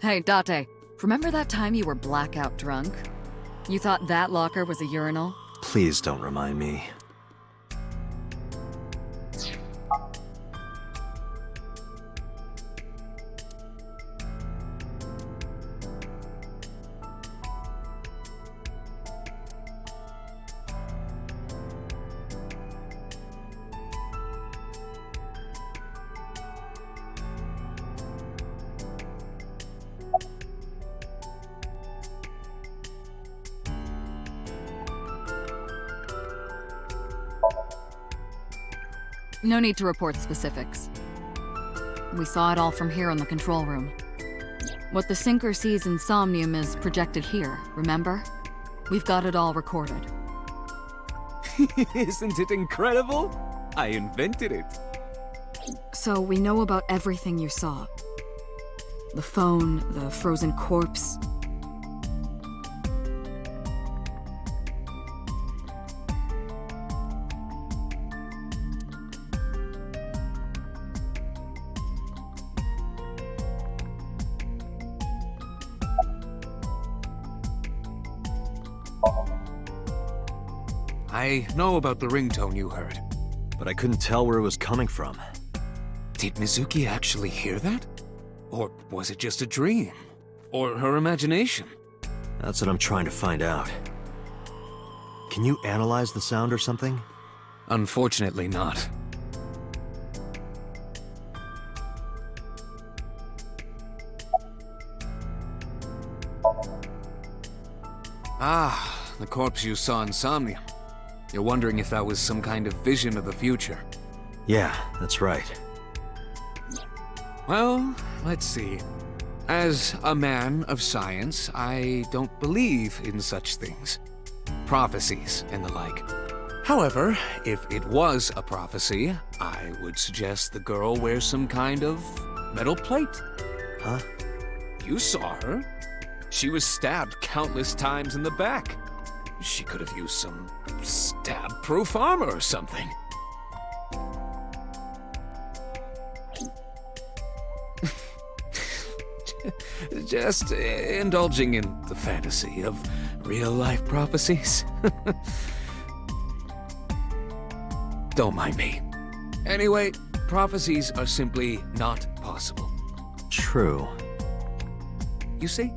Hey, Date. Remember that time you were blackout drunk? You thought that locker was a urinal? Please don't remind me. No need to report specifics. We saw it all from here in the control room. What the sinker sees in Somnium is projected here, remember? We've got it all recorded. Isn't it incredible? I invented it. So we know about everything you saw. The phone, the frozen corpse. I know about the ringtone you heard. But I couldn't tell where it was coming from. Did Mizuki actually hear that? Or was it just a dream? Or her imagination? That's what I'm trying to find out. Can you analyze the sound or something? Unfortunately not. Ah, the corpse you saw in Somnium. You're wondering if that was some kind of vision of the future. Yeah, that's right. Well, let's see. As a man of science, I don't believe in such things. Prophecies and the like. However, if it was a prophecy, I would suggest the girl wear some kind of metal plate. Huh? You saw her. She was stabbed countless times in the back. She could have used some stab-proof armor or something. Just indulging in the fantasy of real-life prophecies. Don't mind me. Anyway, prophecies are simply not possible. True. You see?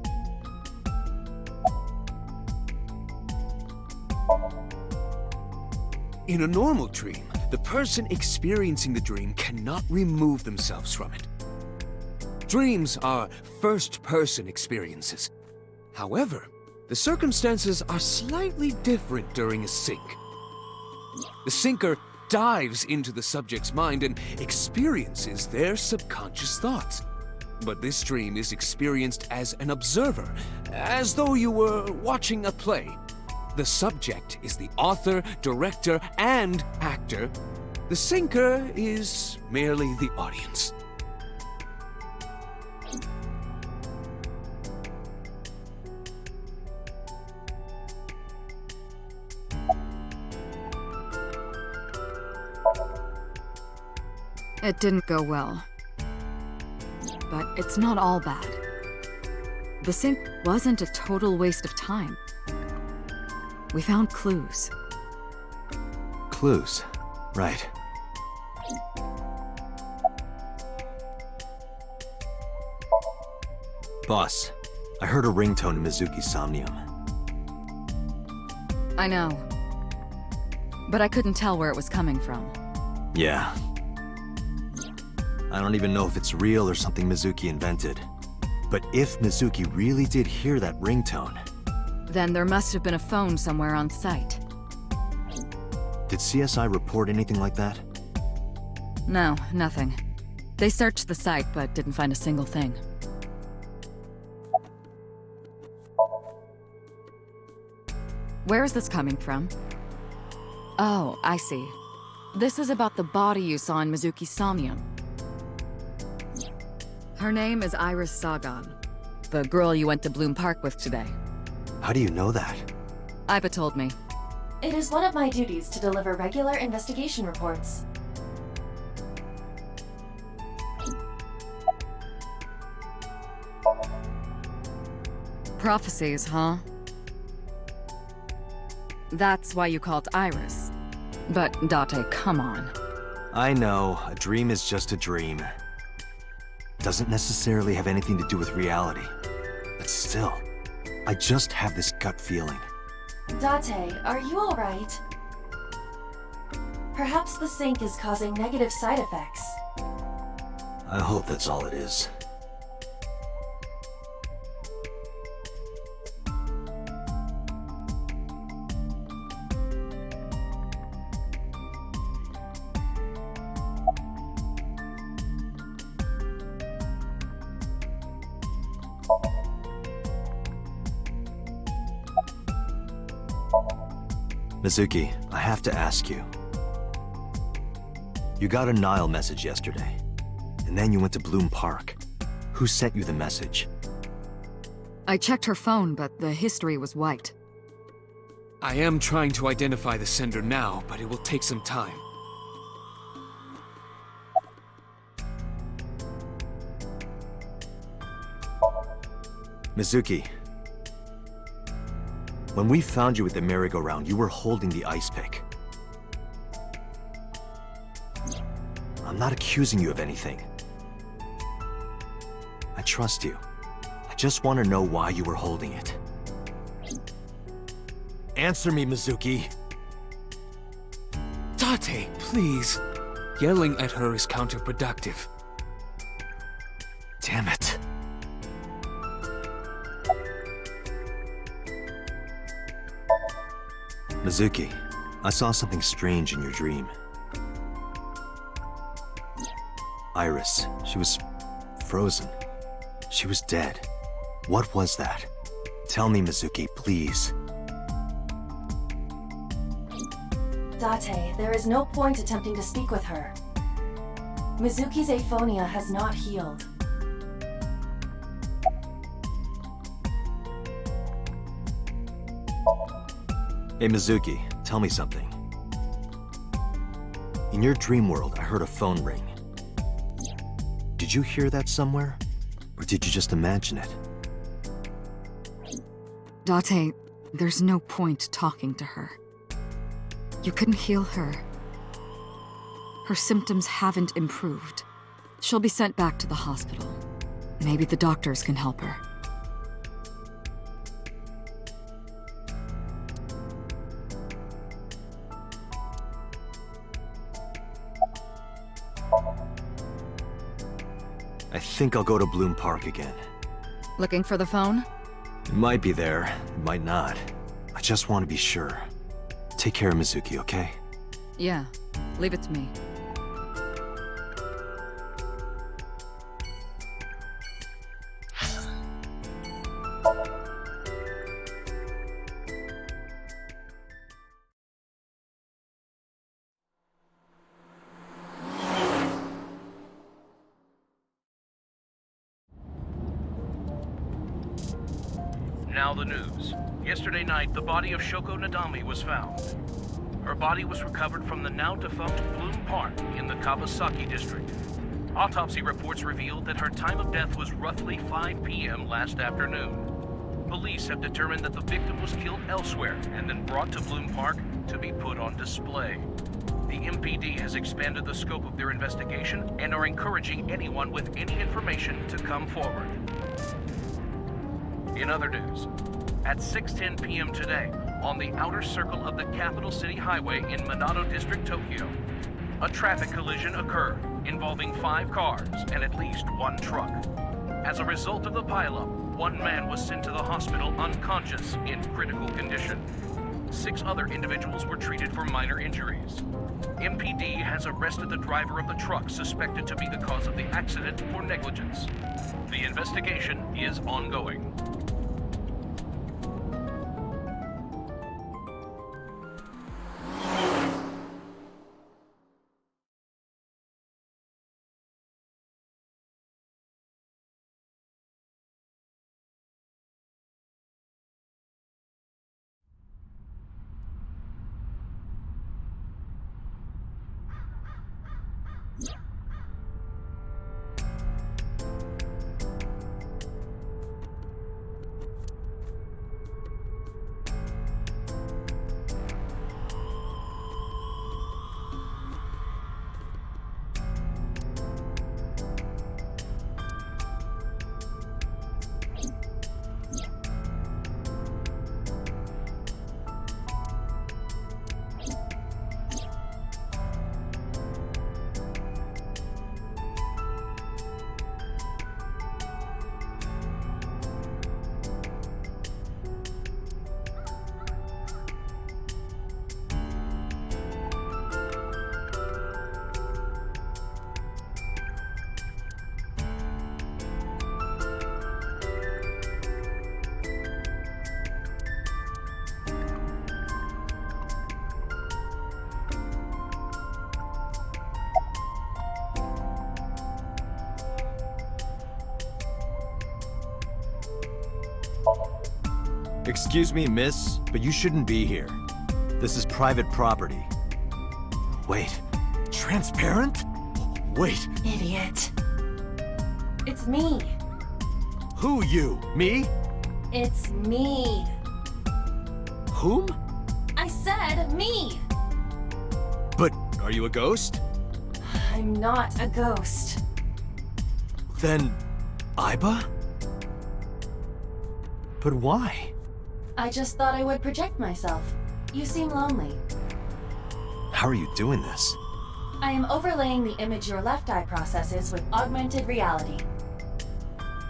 In a normal dream, the person experiencing the dream cannot remove themselves from it. Dreams are first-person experiences. However, the circumstances are slightly different during a sync. The sinker dives into the subject's mind and experiences their subconscious thoughts. But this dream is experienced as an observer, as though you were watching a play. The subject is the author, director, and actor. The sinker is merely the audience. It didn't go well. But it's not all bad. The sync wasn't a total waste of time. We found clues. Clues. Right. Boss, I heard a ringtone in Mizuki's Somnium. I know. But I couldn't tell where it was coming from. Yeah. I don't even know if it's real or something Mizuki invented. But if Mizuki really did hear that ringtone... Then there must have been a phone somewhere on site. Did CSI report anything like that? No, nothing. They searched the site, but didn't find a single thing. Where is this coming from? Oh, I see. This is about the body you saw in Mizuki's Somnium. Her name is Iris Sagan, the girl you went to Bloom Park with today. How do you know that? Iba told me. It is one of my duties to deliver regular investigation reports. Prophecies, huh? That's why you called Iris. But Date, come on. I know, a dream is just a dream. Doesn't necessarily have anything to do with reality. But still, I just have this gut feeling. Date, are you alright? Perhaps the sink is causing negative side effects. I hope that's all it is. Mizuki, I have to ask you. You got a Nile message yesterday, and then you went to Bloom Park. Who sent you the message? I checked her phone, but the history was wiped. I am trying to identify the sender now, but it will take some time. Mizuki, when we found you at the merry-go-round, you were holding the ice pick. I'm not accusing you of anything. I trust you. I just want to know why you were holding it. Answer me, Mizuki. Date, please. Yelling at her is counterproductive. Damn it. Mizuki, I saw something strange in your dream. Iris, she was frozen. She was dead. What was that? Tell me, Mizuki, please. Date, there is no point attempting to speak with her. Mizuki's aphonia has not healed. Hey, Mizuki, tell me something. In your dream world, I heard a phone ring. Did you hear that somewhere? Or did you just imagine it? Date, there's no point talking to her. You couldn't heal her. Her symptoms haven't improved. She'll be sent back to the hospital. Maybe the doctors can help her. I think I'll go to Bloom Park again. Looking for the phone? It might be there, it might not. I just want to be sure. Take care of Mizuki, okay? Yeah, leave it to me. Now the news. Yesterday night, the body of Shoko Nadami was found. Her body was recovered from the now-defunct Bloom Park in the Kawasaki district. Autopsy reports revealed that her time of death was roughly 5 p.m. last afternoon. Police have determined that the victim was killed elsewhere and then brought to Bloom Park to be put on display. The MPD has expanded the scope of their investigation and are encouraging anyone with any information to come forward. In other news, at 6:10 p.m. today, on the outer circle of the Capital City Highway in Minato District, Tokyo, a traffic collision occurred involving 5 cars and at least 1 truck. As a result of the pileup, 1 man was sent to the hospital unconscious in critical condition. 6 other individuals were treated for minor injuries. MPD has arrested the driver of the truck suspected to be the cause of the accident for negligence. The investigation is ongoing. Excuse me, miss, but you shouldn't be here. This is private property. Wait, transparent? Wait, Idiot. It's me. who you? Me? It's me. Whom? I said me. But are you a ghost? I'm not a ghost. Then, Iba? But why? I just thought I would project myself. You seem lonely. How are you doing this? I am overlaying the image your left eye processes with augmented reality.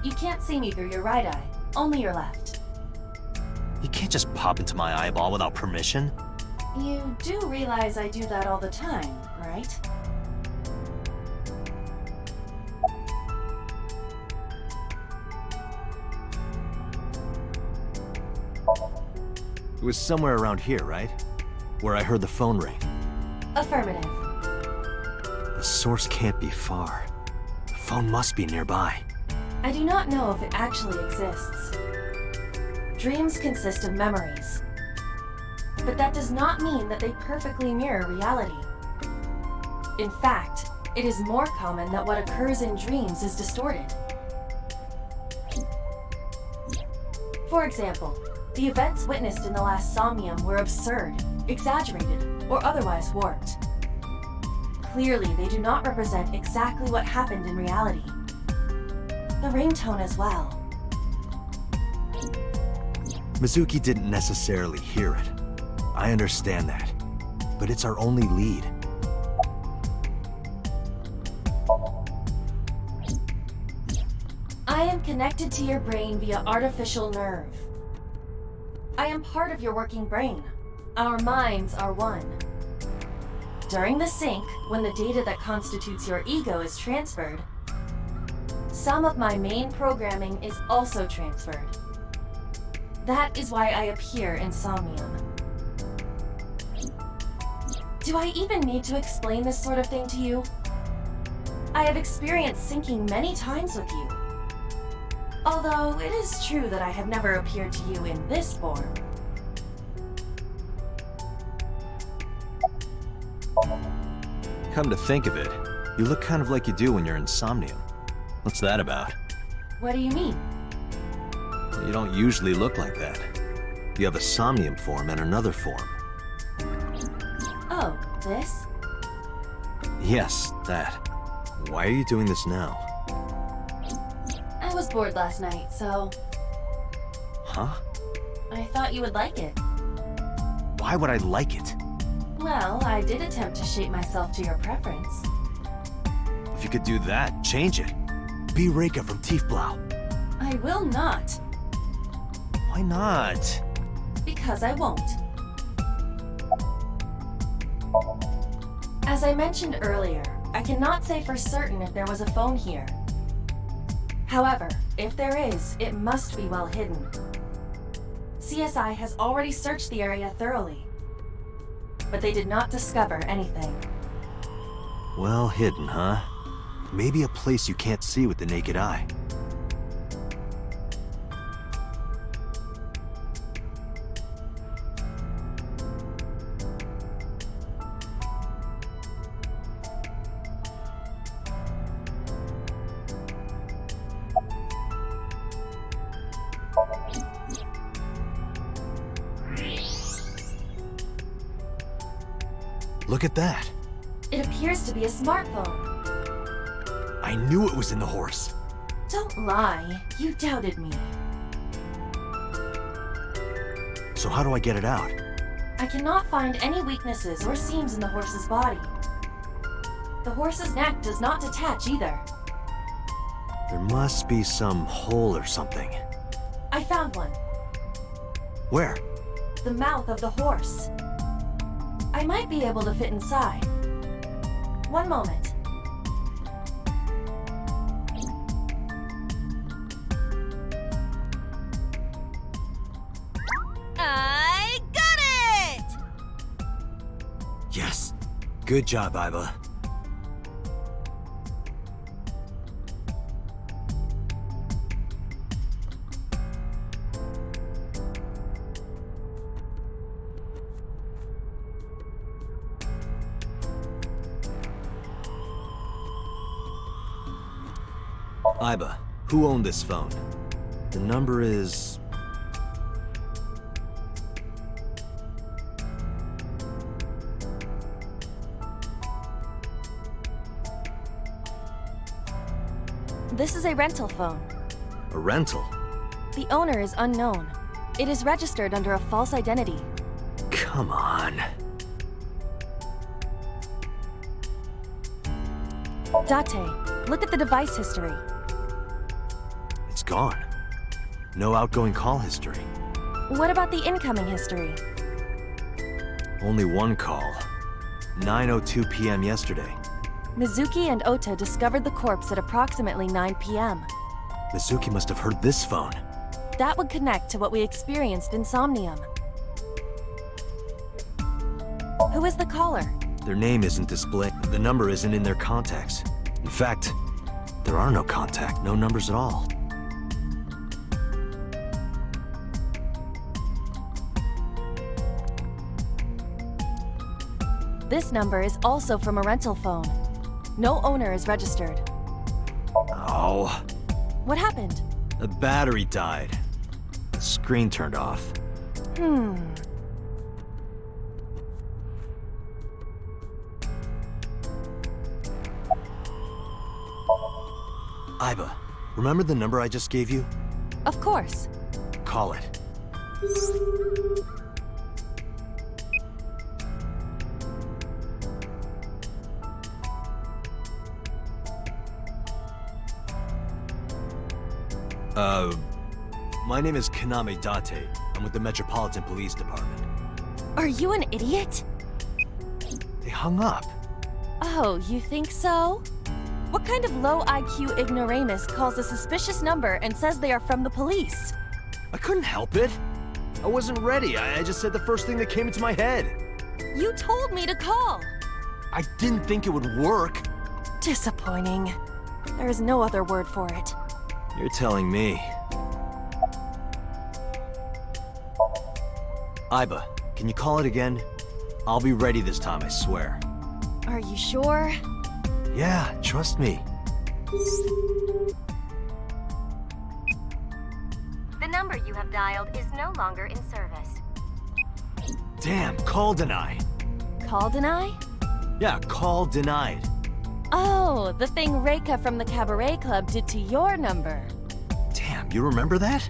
You can't see me through your right eye, only your left. You can't just pop into my eyeball without permission. You do realize I do that all the time, right? It was somewhere around here, right? Where I heard the phone ring. Affirmative. The source can't be far. The phone must be nearby. I do not know if it actually exists. Dreams consist of memories. But that does not mean that they perfectly mirror reality. In fact, it is more common that what occurs in dreams is distorted. For example, the events witnessed in the last Somnium were absurd, exaggerated, or otherwise warped. Clearly, they do not represent exactly what happened in reality. The ringtone as well. Mizuki didn't necessarily hear it. I understand that. But it's our only lead. I am connected to your brain via artificial nerve. I am part of your working brain. Our minds are one. During the sync, when the data that constitutes your ego is transferred, some of my main programming is also transferred. That is why I appear in Somnium. Do I even need to explain this sort of thing to you? I have experienced syncing many times with you. Although it is true that I have never appeared to you in this form. Come to think of it, you look kind of like you do when you're in Somnium. What's that about? What do you mean? You don't usually look like that. You have a Somnium form and another form. Oh, this? Yes, that. Why are you doing this now? I was bored last night, so Huh? I thought you would like it. Why would I like it? Well, I did attempt to shape myself to your preference. If you could do that, change it. Be Reika from Tiefblau. I will not, Why not? because I won't. As I mentioned earlier, I cannot say for certain if there was a phone here. However, if there is, it must be well hidden. CSI has already searched the area thoroughly, but they did not discover anything. Well hidden, huh? Maybe a place you can't see with the naked eye. Look at that. It appears to be a smartphone. I knew it was in the horse. Don't lie, you doubted me. So how do I get it out? I cannot find any weaknesses or seams in the horse's body. The horse's neck does not detach either. There must be some hole or something. I found one. Where? The mouth of the horse. I might be able to fit inside. One moment. I got it! Yes. Good job, Iba. Iba, who owned this phone? The number is... This is a rental phone. a rental. The owner is unknown. It is registered under a false identity. Come on. Date, look at the device history. It's gone. No outgoing call history. What about the incoming history? Only one call. 9:02 p.m. yesterday. Mizuki and Ota discovered the corpse at approximately 9 p.m. Mizuki must have heard this phone. That would connect to what we experienced in Somnium. Who is the caller? Their name isn't displayed. The number isn't in their contacts. In fact, there are no no numbers at all. This number is also from a rental phone. No owner is registered. Oh, What happened? the battery died. The screen turned off. Iba, remember the number I just gave you? Of course. Call it. My name is Kaname Date. I'm with the Metropolitan Police Department. Are you an idiot? They hung up. Oh, you think so? What kind of low IQ ignoramus calls a suspicious number and says they are from the police? I couldn't help it. I wasn't ready. I just said the first thing that came into my head. You told me to call. I didn't think it would work. Disappointing. There is no other word for it. You're telling me. Iba, can you call it again? I'll be ready this time, I swear. Are you sure? Yeah, trust me. The number you have dialed is no longer in service. Damn, call denied. Call deny? Yeah, call denied. Oh, the thing Reika from the Cabaret Club did to your number. Damn, you remember that?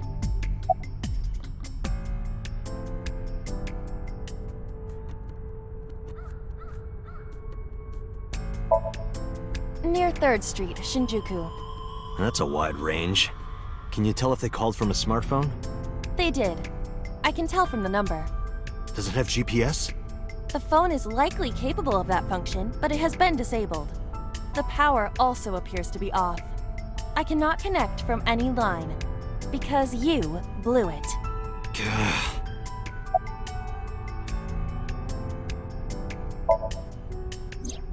Near 3rd Street, Shinjuku. That's a wide range. Can you tell if they called from a smartphone? They did. I can tell from the number. Does it have GPS? The phone is likely capable of that function, but it has been disabled. The power also appears to be off. I cannot connect from any line, because you blew it.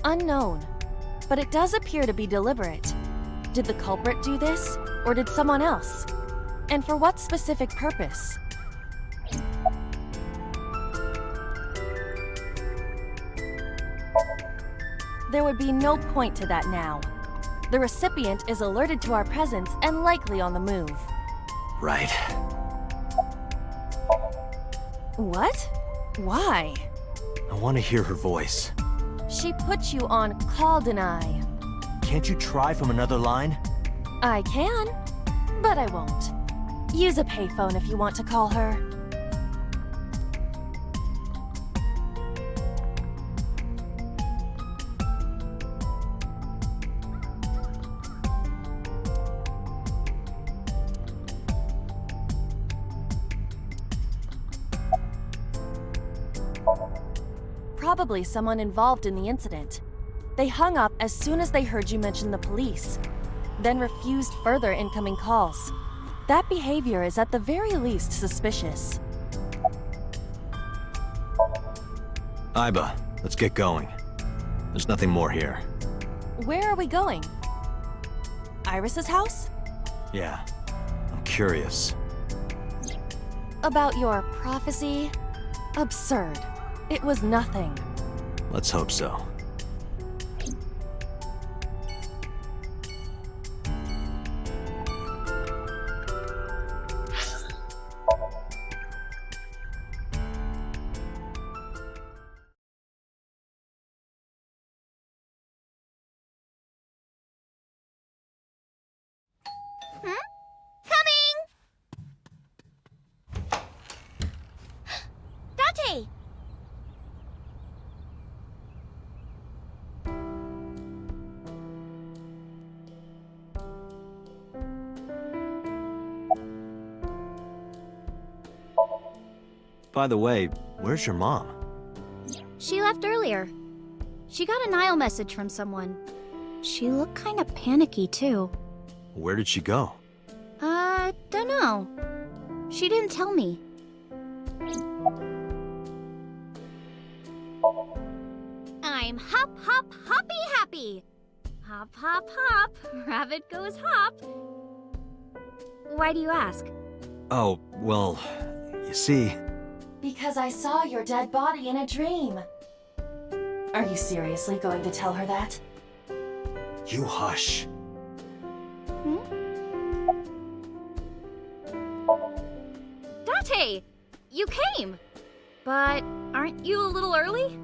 Unknown, but it does appear to be deliberate. Did the culprit do this, or did someone else? And for what specific purpose? There would be no point to that now. The recipient is alerted to our presence and likely on the move. Right. What? Why? I want to hear her voice. She put you on call deny. Can't you try from another line? I can, but I won't. Use a payphone if you want to call her. Probably someone involved in the incident. They hung up as soon as they heard you mention the police, then refused further incoming calls. That behavior is at the very least suspicious. Iba, let's get going. There's nothing more here. Where are we going? Iris's house? Yeah, I'm curious. About your prophecy? Absurd. It was nothing. Let's hope so. By the way, where's your mom? She left earlier. She got a Nile message from someone. She looked kind of panicky, too. Where did she go? Dunno. She didn't tell me. I'm hop, hop, hoppy happy. Hop, hop, hop. Rabbit goes hop. Why do you ask? Oh, well, you see... Because I saw your dead body in a dream. Are you seriously going to tell her that? You hush. Date! You came! But aren't you a little early?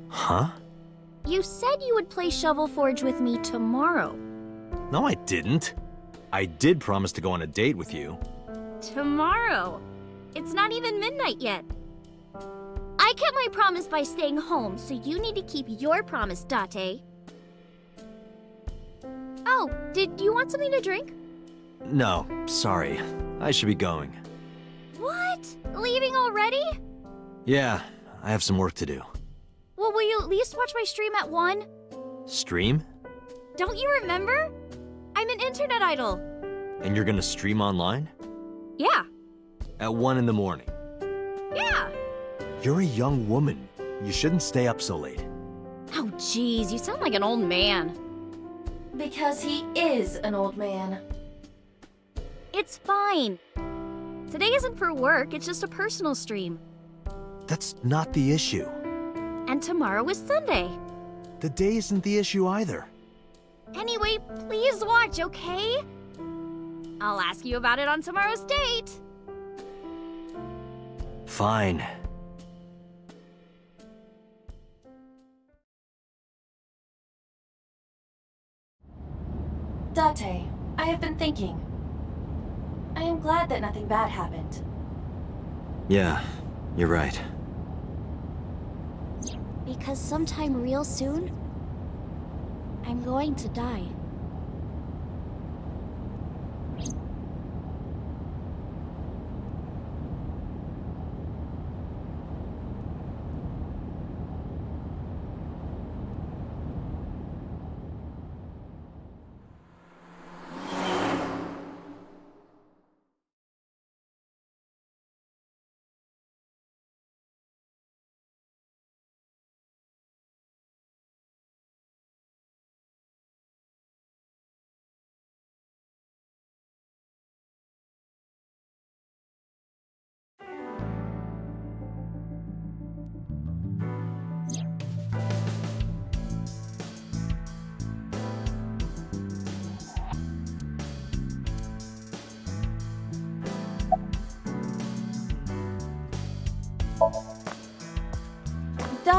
Huh? You said you would play Shovel Forge with me tomorrow. No, I didn't. I did promise to go on a date with you. Tomorrow? It's not even midnight yet. I kept my promise by staying home, so you need to keep your promise, Date. Oh, did you want something to drink? No, sorry. I should be going. What? Leaving already? Yeah, I have some work to do. Well, will you at least watch my stream at 1? Stream? Don't you remember? I'm an internet idol. And you're gonna stream online? Yeah. At 1 in the morning? Yeah. You're a young woman. You shouldn't stay up so late. Oh, jeez, you sound like an old man. Because he is an old man. It's fine. Today isn't for work, it's just a personal stream. That's not the issue. And tomorrow is Sunday. The day isn't the issue either. Anyway, please watch, okay? I'll ask you about it on tomorrow's date. Fine. Date, I have been thinking. I am glad that nothing bad happened. Yeah, you're right. Because sometime real soon, I'm going to die.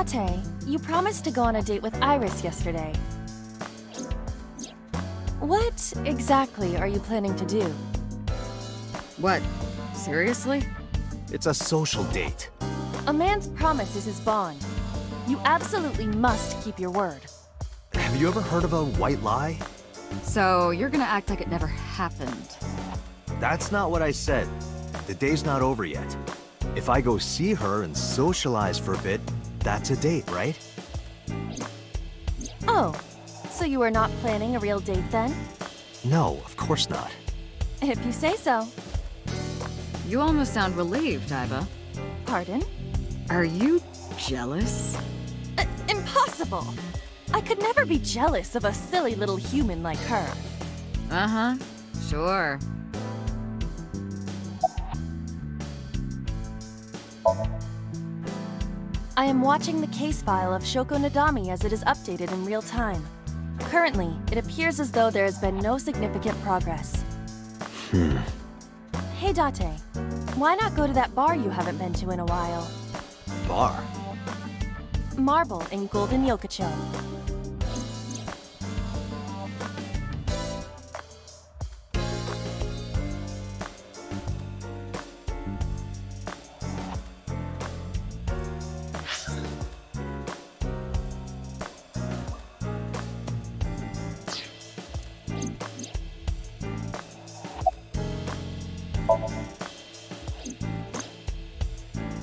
Date, you promised to go on a date with Iris yesterday. What exactly are you planning to do? What? Seriously? It's a social date. A man's promise is his bond. You absolutely must keep your word. Have you ever heard of a white lie? So you're gonna act like it never happened. That's not what I said. The day's not over yet. If I go see her and socialize for a bit, that's a date, right? Oh, so you are not planning a real date then? No, of course not. If you say so. You almost sound relieved, Iba. Pardon? Are you jealous? Impossible! I could never be jealous of a silly little human like her. Uh-huh. Sure. I am watching the case file of Shoko Nadami as it is updated in real time. Currently, it appears as though there has been no significant progress. Hey Date, why not go to that bar you haven't been to in a while? Bar? Marble in Golden Yokocho.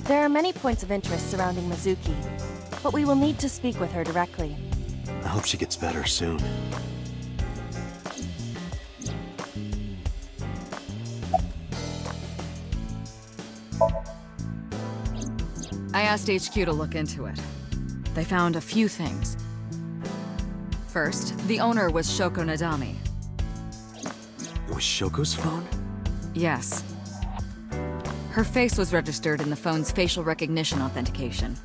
There are many points of interest surrounding Mizuki, but we will need to speak with her directly. I hope she gets better soon. I asked HQ to look into it. They found a few things. First, the owner was Shoko Nadami. It was Shoko's phone? Yes. Her face was registered in the phone's facial recognition authentication.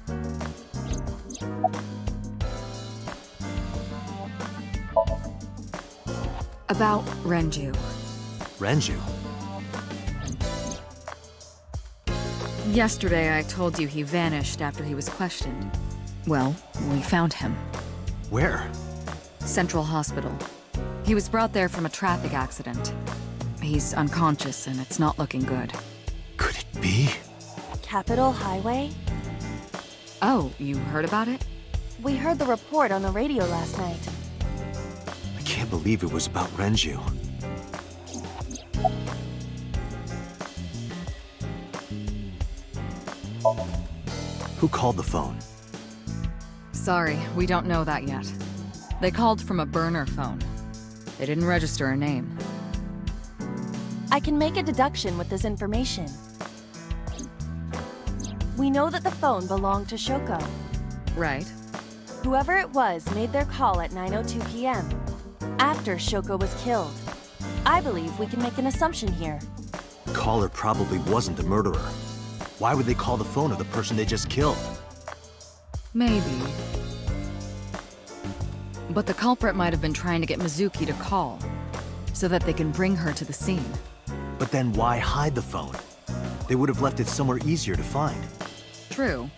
About Renju. Renju? Yesterday, I told you he vanished after he was questioned. Well, we found him. Where? Central Hospital. He was brought there from a traffic accident. He's unconscious and it's not looking good. Could it be? Capitol Highway? Oh, you heard about it? We heard the report on the radio last night. I can't believe it was about Renju. Who called the phone? Sorry, we don't know that yet. They called from a burner phone. They didn't register a name. I can make a deduction with this information. We know that the phone belonged to Shoko. Right. Whoever it was made their call at 9:02 p.m. after Shoko was killed. I believe we can make an assumption here. The caller probably wasn't the murderer. Why would they call the phone of the person they just killed? Maybe. But the culprit might have been trying to get Mizuki to call, so that they can bring her to the scene. But then why hide the phone? They would have left it somewhere easier to find. True.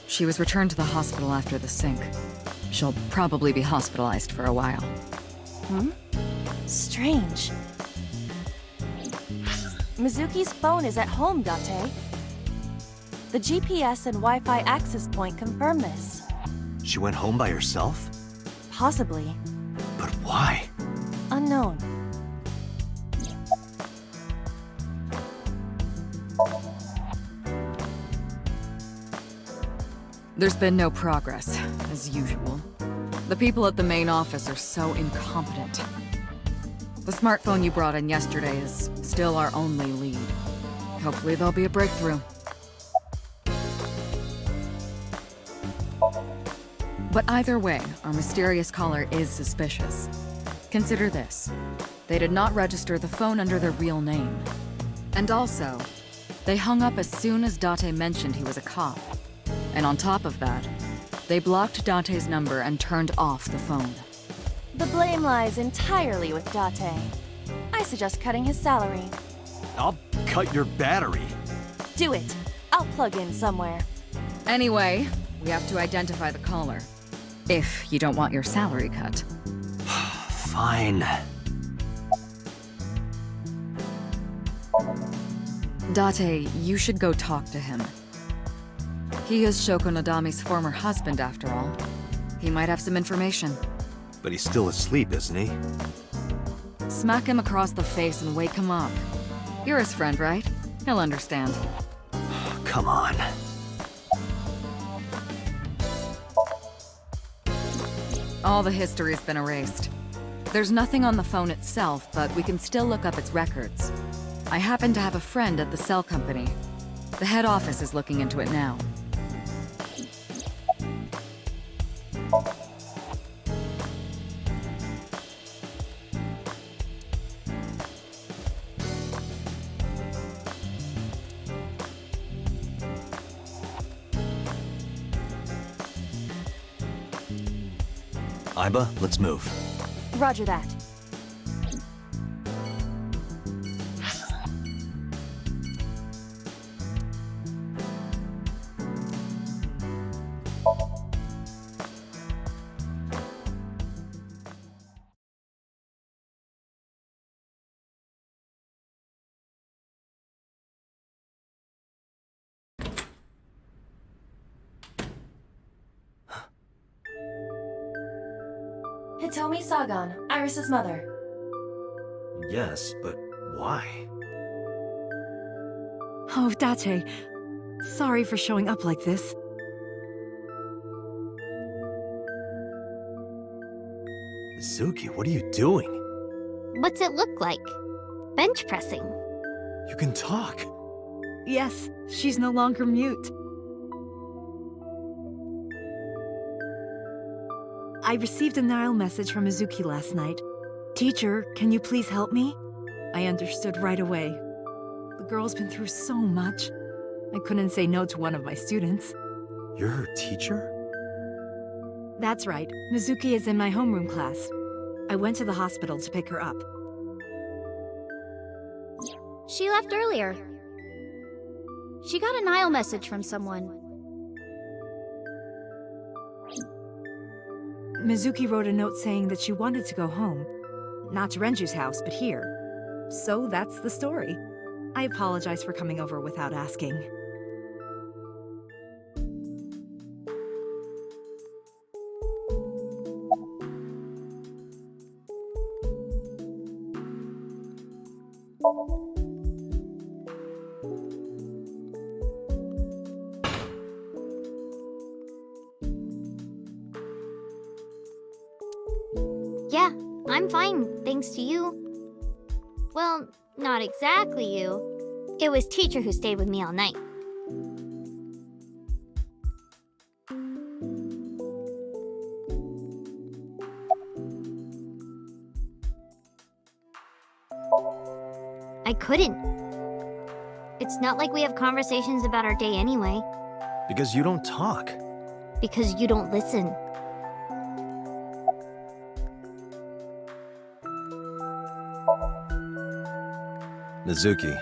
She was returned to the hospital after the sync. She'll probably be hospitalized for a while. Strange. Mizuki's phone is at home, Date. The GPS and Wi-Fi access point confirm this. She went home by herself? Possibly. But why? Unknown. There's been no progress, as usual. The people at the main office are so incompetent. The smartphone you brought in yesterday is still our only lead. Hopefully there'll be a breakthrough. But either way, our mysterious caller is suspicious. Consider this. They did not register the phone under their real name. And also, they hung up as soon as Date mentioned he was a cop. And on top of that, they blocked Date's number and turned off the phone. The blame lies entirely with Date. I suggest cutting his salary. I'll cut your battery. Do it. I'll plug in somewhere. Anyway, we have to identify the caller. If you don't want your salary cut. Fine. Date, you should go talk to him. He is Shoko Nadami's former husband, after all. He might have some information. But he's still asleep, isn't he? Smack him across the face and wake him up. You're his friend, right? He'll understand. Come on. All the history's been erased. There's nothing on the phone itself, but we can still look up its records. I happen to have a friend at the cell company. The head office is looking into it now. Iba, let's move. Roger that. Hitomi Sagan, Iris's mother. Yes, but why? Oh, Date. Sorry for showing up like this. Mizuki, what are you doing? What's it look like? Bench pressing. You can talk. Yes, she's no longer mute. I received a Nile message from Mizuki last night. Teacher, can you please help me? I understood right away. The girl's been through so much. I couldn't say no to one of my students. You're her teacher? That's right. Mizuki is in my homeroom class. I went to the hospital to pick her up. She left earlier. She got a Nile message from someone. Mizuki wrote a note saying that she wanted to go home. Not to Renju's house, but here. So that's the story. I apologize for coming over without asking. Yeah, I'm fine, thanks to you. Well, not exactly you. It was teacher who stayed with me all night. I couldn't. It's not like we have conversations about our day anyway, Because you don't talk. because you don't listen. Mizuki,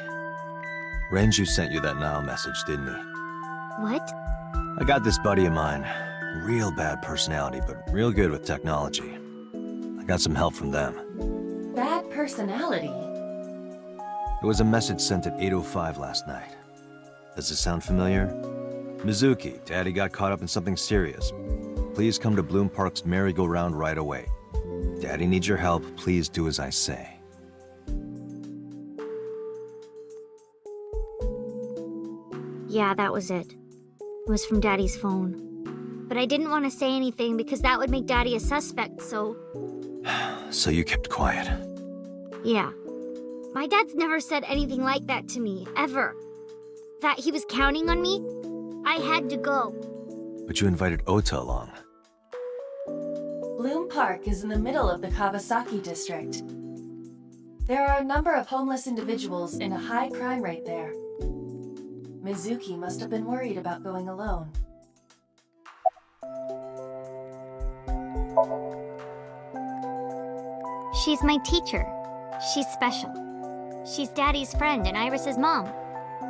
Renju sent you that Nile message, didn't he? What? I got this buddy of mine. Real bad personality, but real good with technology. I got some help from them. Bad personality? It was a message sent at 8:05 last night. Does it sound familiar? Mizuki, Daddy got caught up in something serious. Please come to Bloom Park's merry-go-round right away. Daddy needs your help. Please do as I say. Yeah, that was it. It was from Daddy's phone. But I didn't want to say anything because that would make Daddy a suspect, so... So you kept quiet. Yeah. My dad's never said anything like that to me, ever. That he was counting on me? I had to go. But you invited Ota along. Bloom Park is in the middle of the Kawasaki district. There are a number of homeless individuals in a high crime rate there. Mizuki must have been worried about going alone. She's my teacher. She's special. She's Daddy's friend and Iris's mom.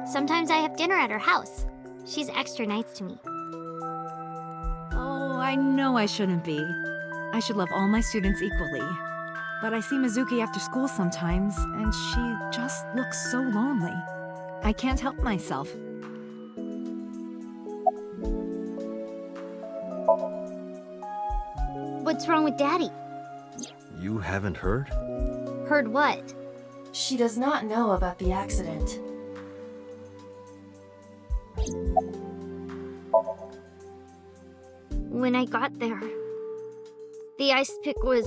Sometimes I have dinner at her house. She's extra nice to me. Oh, I know I shouldn't be. I should love all my students equally. But I see Mizuki after school sometimes, and she just looks so lonely. I can't help myself. What's wrong with Daddy? You haven't heard? Heard what? She does not know about the accident. When I got there, the ice pick was...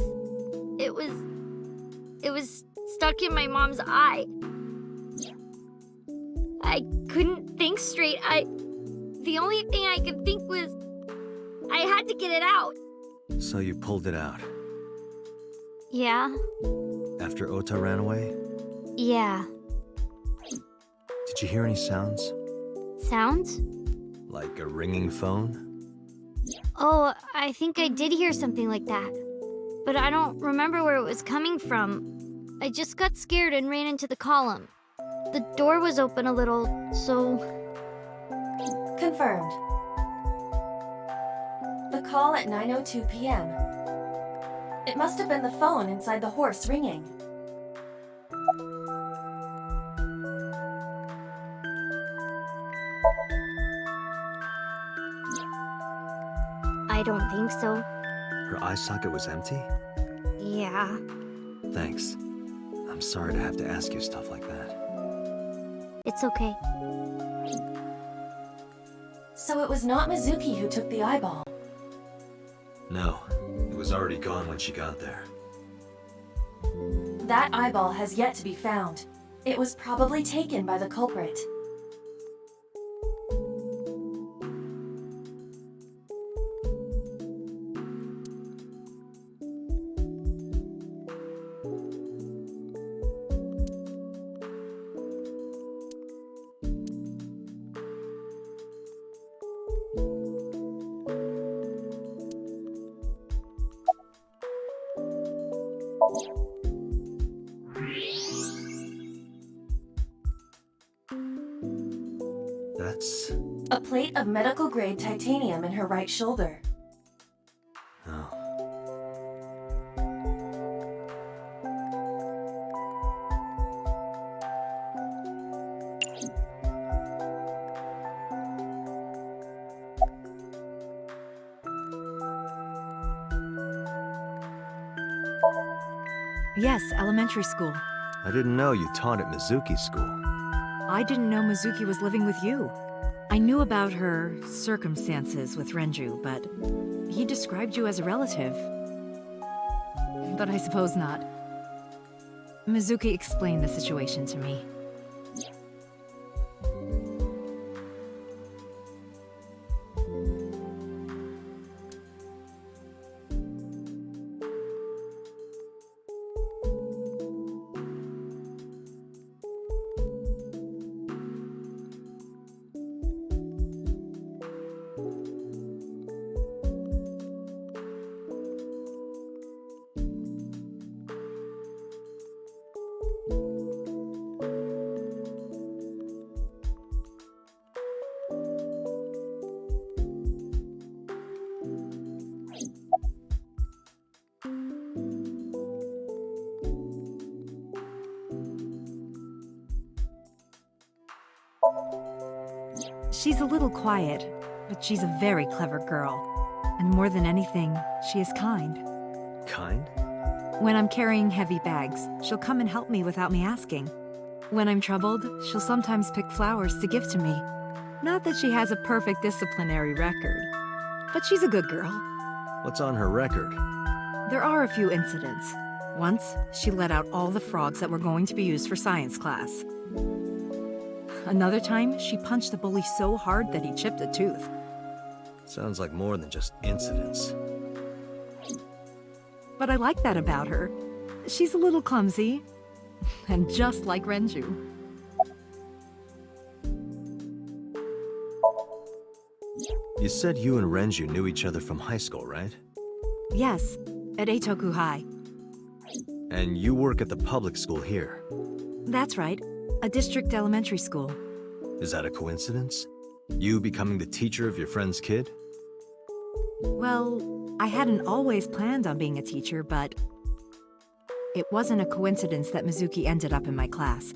It was stuck in my mom's eye. I couldn't think straight. The only thing I could think was... I had to get it out. So you pulled it out. Yeah? After Ota ran away? Yeah. Did you hear any sounds? Sounds? Like a ringing phone? Oh, I think I did hear something like that. But I don't remember where it was coming from. I just got scared and ran into the column. The door was open a little, so... Confirmed. The call at 9:02 p.m. It must have been the phone inside the horse ringing. I don't think so. Her eye socket was empty? Yeah. Thanks. I'm sorry to have to ask you stuff like that. It's okay. So it was not Mizuki who took the eyeball. No, it was already gone when she got there. That eyeball has yet to be found. It was probably taken by the culprit. That's... A plate of medical-grade titanium in her right shoulder. oh. Yes, elementary school. I didn't know you taught at Mizuki's school. I didn't know Mizuki was living with you. I knew about her circumstances with Renju, but he described you as a relative. But I suppose not. Mizuki explained the situation to me. She's a little quiet, but she's a very clever girl. And more than anything, she is kind. Kind? When I'm carrying heavy bags, she'll come and help me without me asking. When I'm troubled, she'll sometimes pick flowers to give to me. Not that she has a perfect disciplinary record, but she's a good girl. What's on her record? There are a few incidents. Once, she let out all the frogs that were going to be used for science class. Another time, she punched the bully so hard that he chipped a tooth. Sounds like more than just incidents. But I like that about her. She's a little clumsy, and just like Renju. You said you and Renju knew each other from high school, right? Yes, at Eitoku High. And you work at the public school here. That's right, a district elementary school. Is that a coincidence? You becoming the teacher of your friend's kid? Well, I hadn't always planned on being a teacher, but it wasn't a coincidence that Mizuki ended up in my class.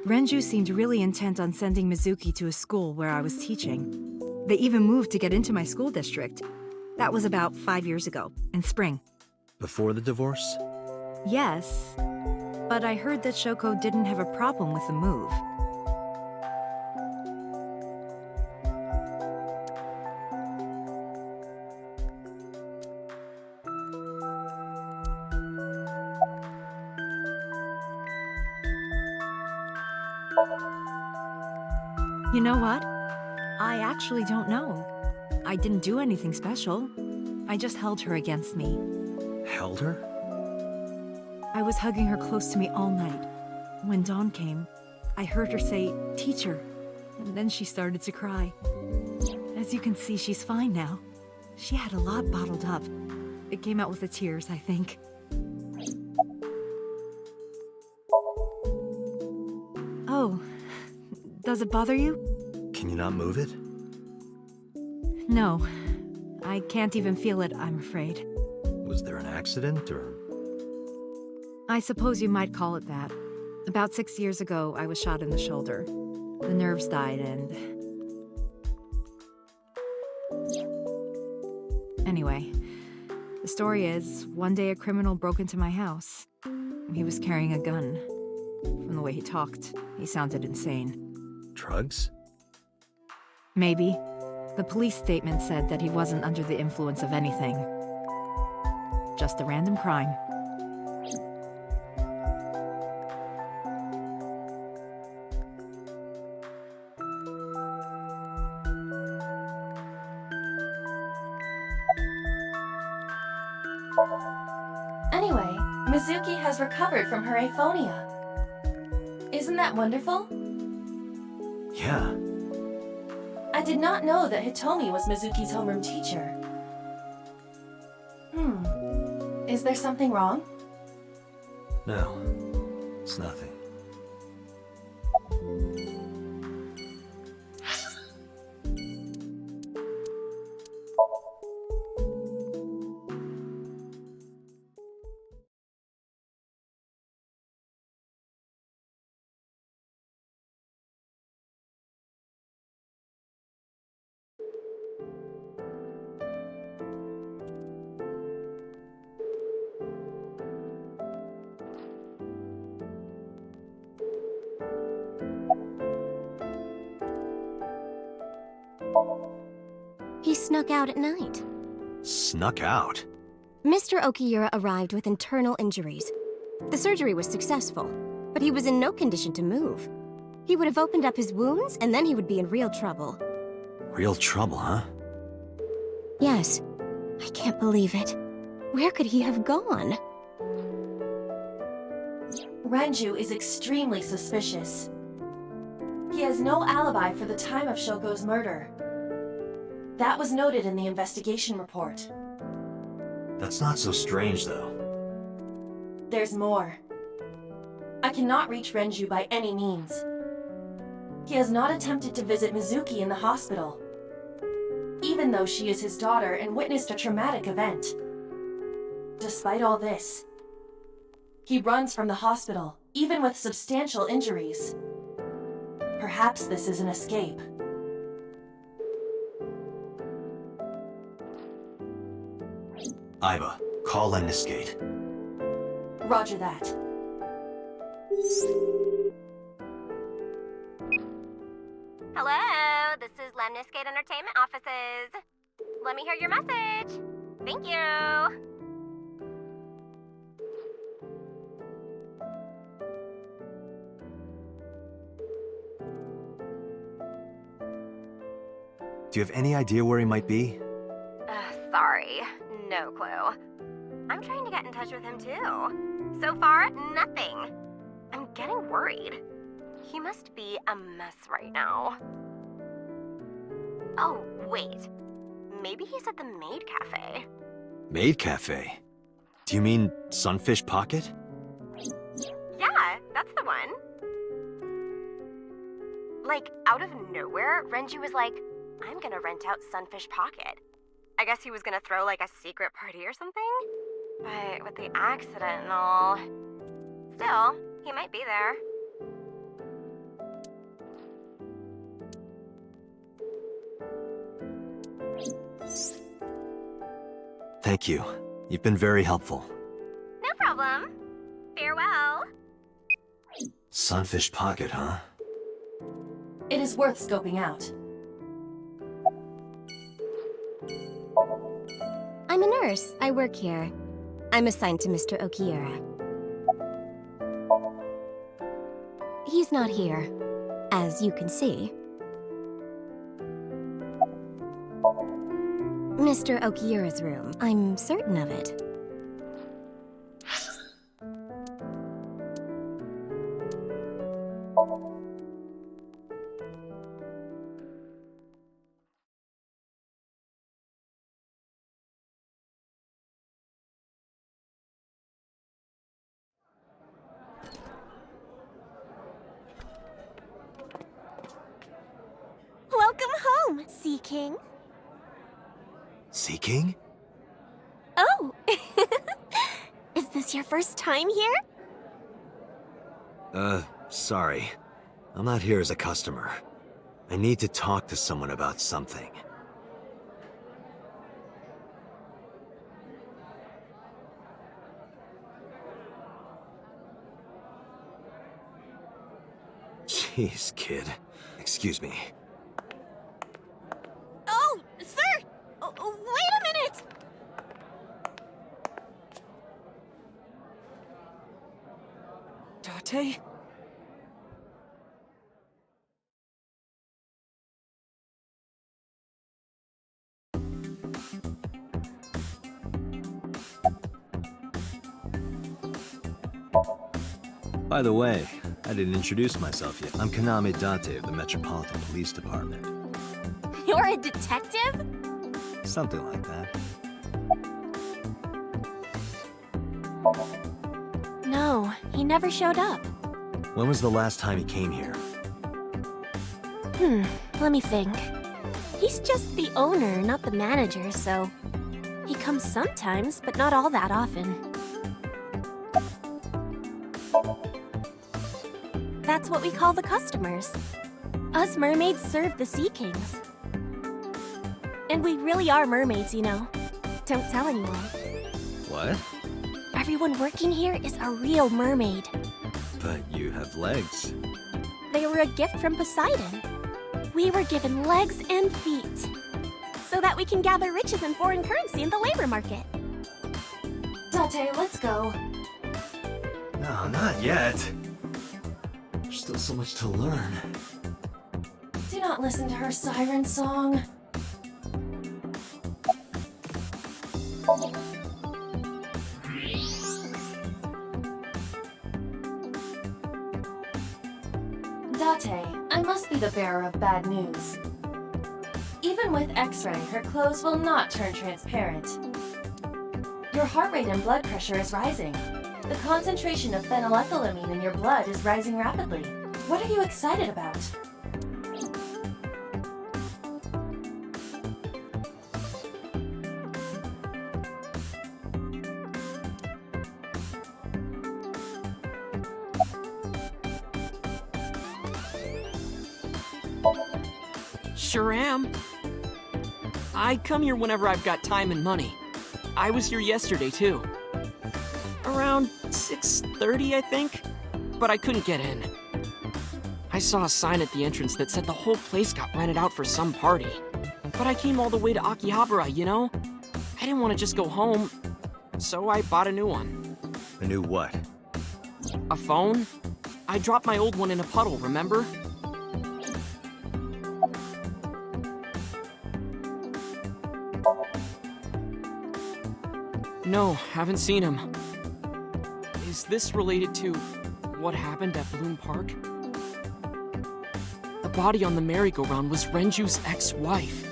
Renju seemed really intent on sending Mizuki to a school where I was teaching. They even moved to get into my school district. That was about 5 years ago, in spring. Before the divorce? Yes, but I heard that Shoko didn't have a problem with the move. You know what? I actually don't know. I didn't do anything special. I just held her against me. Held her? I was hugging her close to me all night. When dawn came, I heard her say, "Teacher," and then she started to cry. As you can see, she's fine now. She had a lot bottled up. It came out with the tears, I think. Oh, does it bother you? Can you not move it? No, I can't even feel it, I'm afraid. Was there an accident, or...? I suppose you might call it that. About 6 years ago, I was shot in the shoulder. The nerves died and... Anyway, The story is, one day a criminal broke into my house. He was carrying a gun. From the way he talked, he sounded insane. Drugs? Maybe. The police statement said that he wasn't under the influence of anything. Just a random crime. Anyway, Mizuki has recovered from her aphonia. Isn't that wonderful? Yeah. I did not know that Hitomi was Mizuki's homeroom teacher. Is there something wrong? No. It's nothing. He snuck out at night. Snuck out? Mr. Okiura arrived with internal injuries. The surgery was successful, but he was in no condition to move. He would have opened up his wounds, and then he would be in real trouble. Real trouble, huh? Yes. I can't believe it. Where could he have gone? Renju is extremely suspicious. He has no alibi for the time of Shogo's murder. That was noted in the investigation report. That's not so strange, though. There's more. I cannot reach Renju by any means. He has not attempted to visit Mizuki in the hospital, even though she is his daughter and witnessed a traumatic event. Despite all this, he runs from the hospital, even with substantial injuries. Perhaps this is an escape. Aiba, call Lemniscate. Roger that. Hello, this is Lemniscate Entertainment Offices. Let me hear your message. Thank you. Do you have any idea where he might be? Sorry, no clue. I'm trying to get in touch with him too. So far, nothing. I'm getting worried. He must be a mess right now. Oh, wait. Maybe he's at the Maid Cafe. Maid Cafe? Do you mean Sunfish Pocket? Yeah, that's the one. Like, out of nowhere, Renju was like, I'm gonna rent out Sunfish Pocket. I guess he was gonna throw like a secret party or something? But with the accident and all... Still, he might be there. Thank you. You've been very helpful. No problem. Farewell. Sunfish Pocket, huh? It is worth scoping out. I'm a nurse. I work here. I'm assigned to Mr. Okiura. He's not here, as you can see. Mr. Okiura's room. I'm certain of it. Welcome home, Sea King. Sea King? Oh! Is this your first time here? Sorry. I'm not here as a customer. I need to talk to someone about something. Jeez, kid. Excuse me. Oh, sir! Wait a minute! Date? By the way, I didn't introduce myself yet. I'm Kaname Date of the Metropolitan Police Department. You're a detective? Something like that. No, he never showed up. When was the last time he came here? Let me think. He's just the owner, not the manager, so... He comes sometimes, but not all that often. That's what we call the customers. Us mermaids serve the Sea Kings. And we really are mermaids, you know. Don't tell anyone. What? Everyone working here is a real mermaid. But you have legs. They were a gift from Poseidon. We were given legs and feet, so that we can gather riches and foreign currency in the labor market. Date, let's go. No, not yet. There's still so much to learn. Do not listen to her siren song. Date, I must be the bearer of bad news. Even with X-ray, her clothes will not turn transparent. Your heart rate and blood pressure is rising. The concentration of phenylethylamine in your blood is rising rapidly. What are you excited about? Sure am. I come here whenever I've got time and money. I was here yesterday, too. Around 6:30, I think? But I couldn't get in. I saw a sign at the entrance that said the whole place got rented out for some party. But I came all the way to Akihabara, you know? I didn't want to just go home, so I bought a new one. A new what? A phone? I dropped my old one in a puddle, remember? No, haven't seen him. Is this related to what happened at Bloom Park? The body on the merry-go-round was Renju's ex-wife.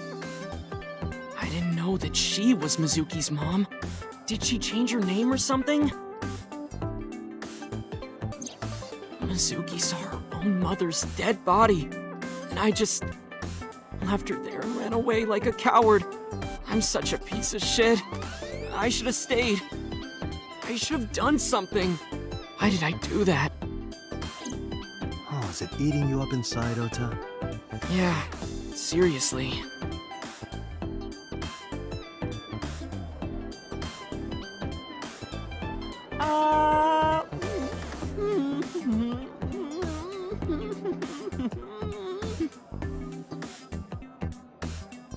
I didn't know that she was Mizuki's mom. Did she change her name or something? Mizuki saw her own mother's dead body, and I just left her there and ran away like a coward. I'm such a piece of shit. I should have stayed. I should have done something. Why did I do that? Oh, is it eating you up inside, Ota? Yeah, seriously.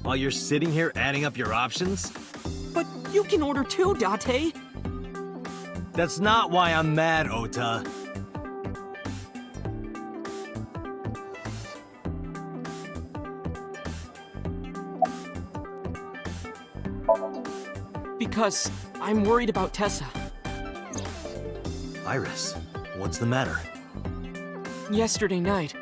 While you're sitting here adding up your options? But you can order too, Date. That's not why I'm mad, Ota. Because I'm worried about Tessa. Iris, what's the matter? Yesterday night.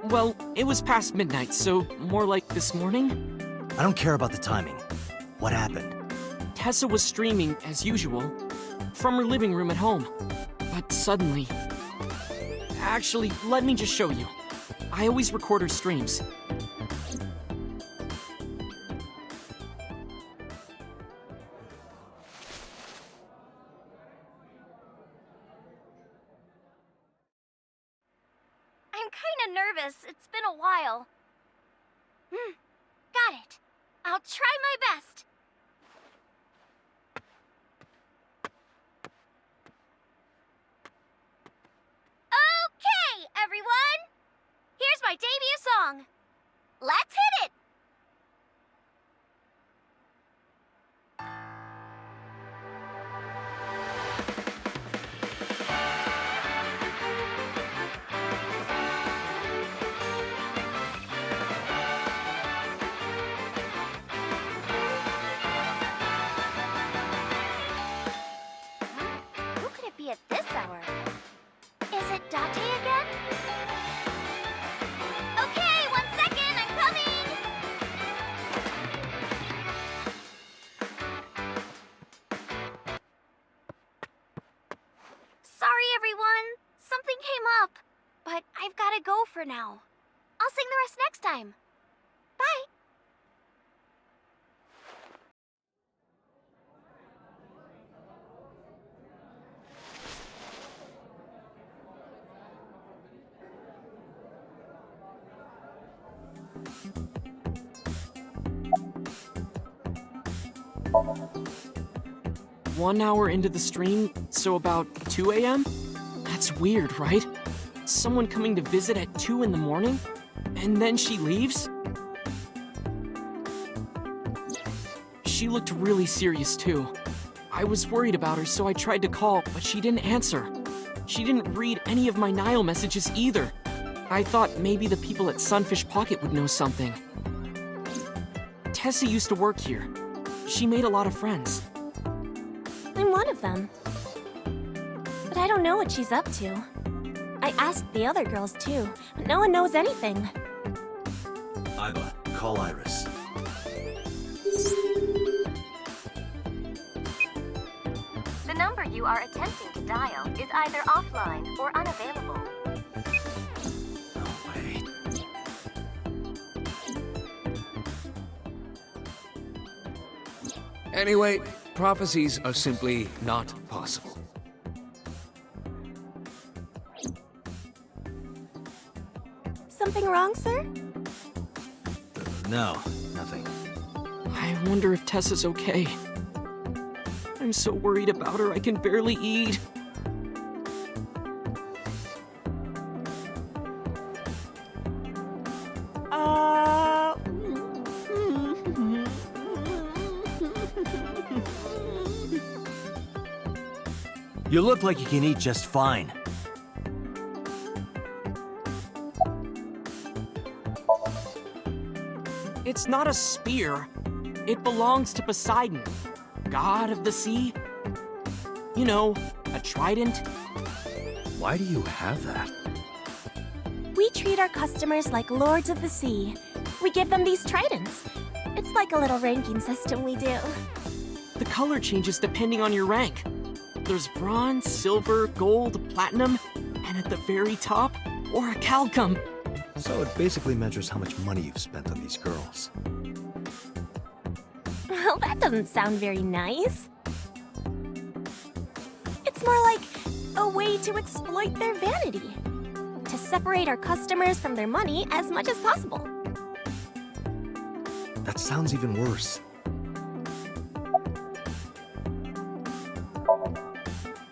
Well, it was past midnight, so more like this morning. I don't care about the timing. What happened? Tessa was streaming, as usual, from her living room at home. But suddenly... Actually, let me just show you. I always record her streams. I'm kinda nervous. It's been a while. Got it. I'll try my best. Okay! everyone! Here's my debut song. Let's hit it! Who could it be at this hour? Is it Date again? Okay, 1 second, I'm coming! Sorry, everyone. Something came up. But I've gotta go for now. I'll sing the rest next time. Bye! One hour into the stream, so about 2 a.m.? That's weird, right? Someone coming to visit at 2 in the morning? And then she leaves? She looked really serious, too. I was worried about her, so I tried to call, but she didn't answer. She didn't read any of my Nile messages either. I thought maybe the people at Sunfish Pocket would know something. Tessa used to work here. She made a lot of friends. I'm one of them. But I don't know what she's up to. I asked the other girls too, but no one knows anything. Iva, call Iris. The number you are attempting to dial is either offline or unavailable. No way. Anyway, prophecies are simply not possible. Something wrong, sir? No, nothing. I wonder if Tessa's okay. I'm so worried about her, I can barely eat. You look like you can eat just fine. It's not a spear. It belongs to Poseidon, god of the sea. You know, a trident. Why do you have that? We treat our customers like lords of the sea. We give them these tridents. It's like a little ranking system we do. The color changes depending on your rank. There's bronze, silver, gold, platinum, and at the very top, orichalcum. So it basically measures how much money you've spent on these girls. Well, that doesn't sound very nice. It's more like a way to exploit their vanity. To separate our customers from their money as much as possible. That sounds even worse.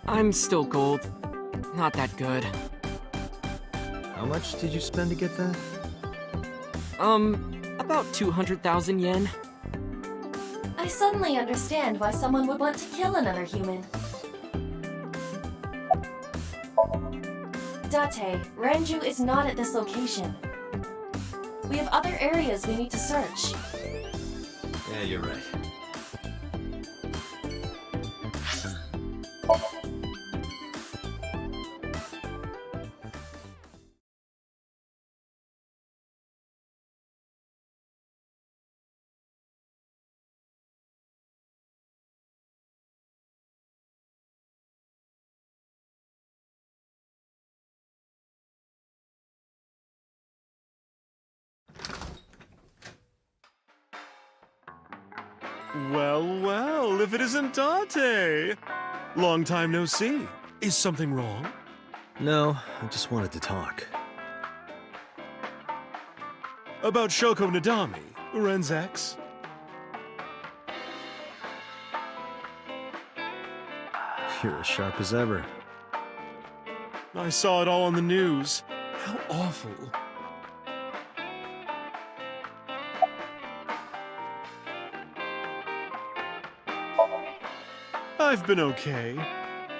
I'm still gold. Not that good. How much did you spend to get that? About 200,000 yen. I suddenly understand why someone would want to kill another human. Date, Renju is not at this location. We have other areas we need to search. Yeah, you're right. Well, well, if it isn't Date! Long time no see. Is something wrong? No, I just wanted to talk. About Shoko Nadami, Ren's ex? You're as sharp as ever. I saw it all on the news. How awful. I've been okay.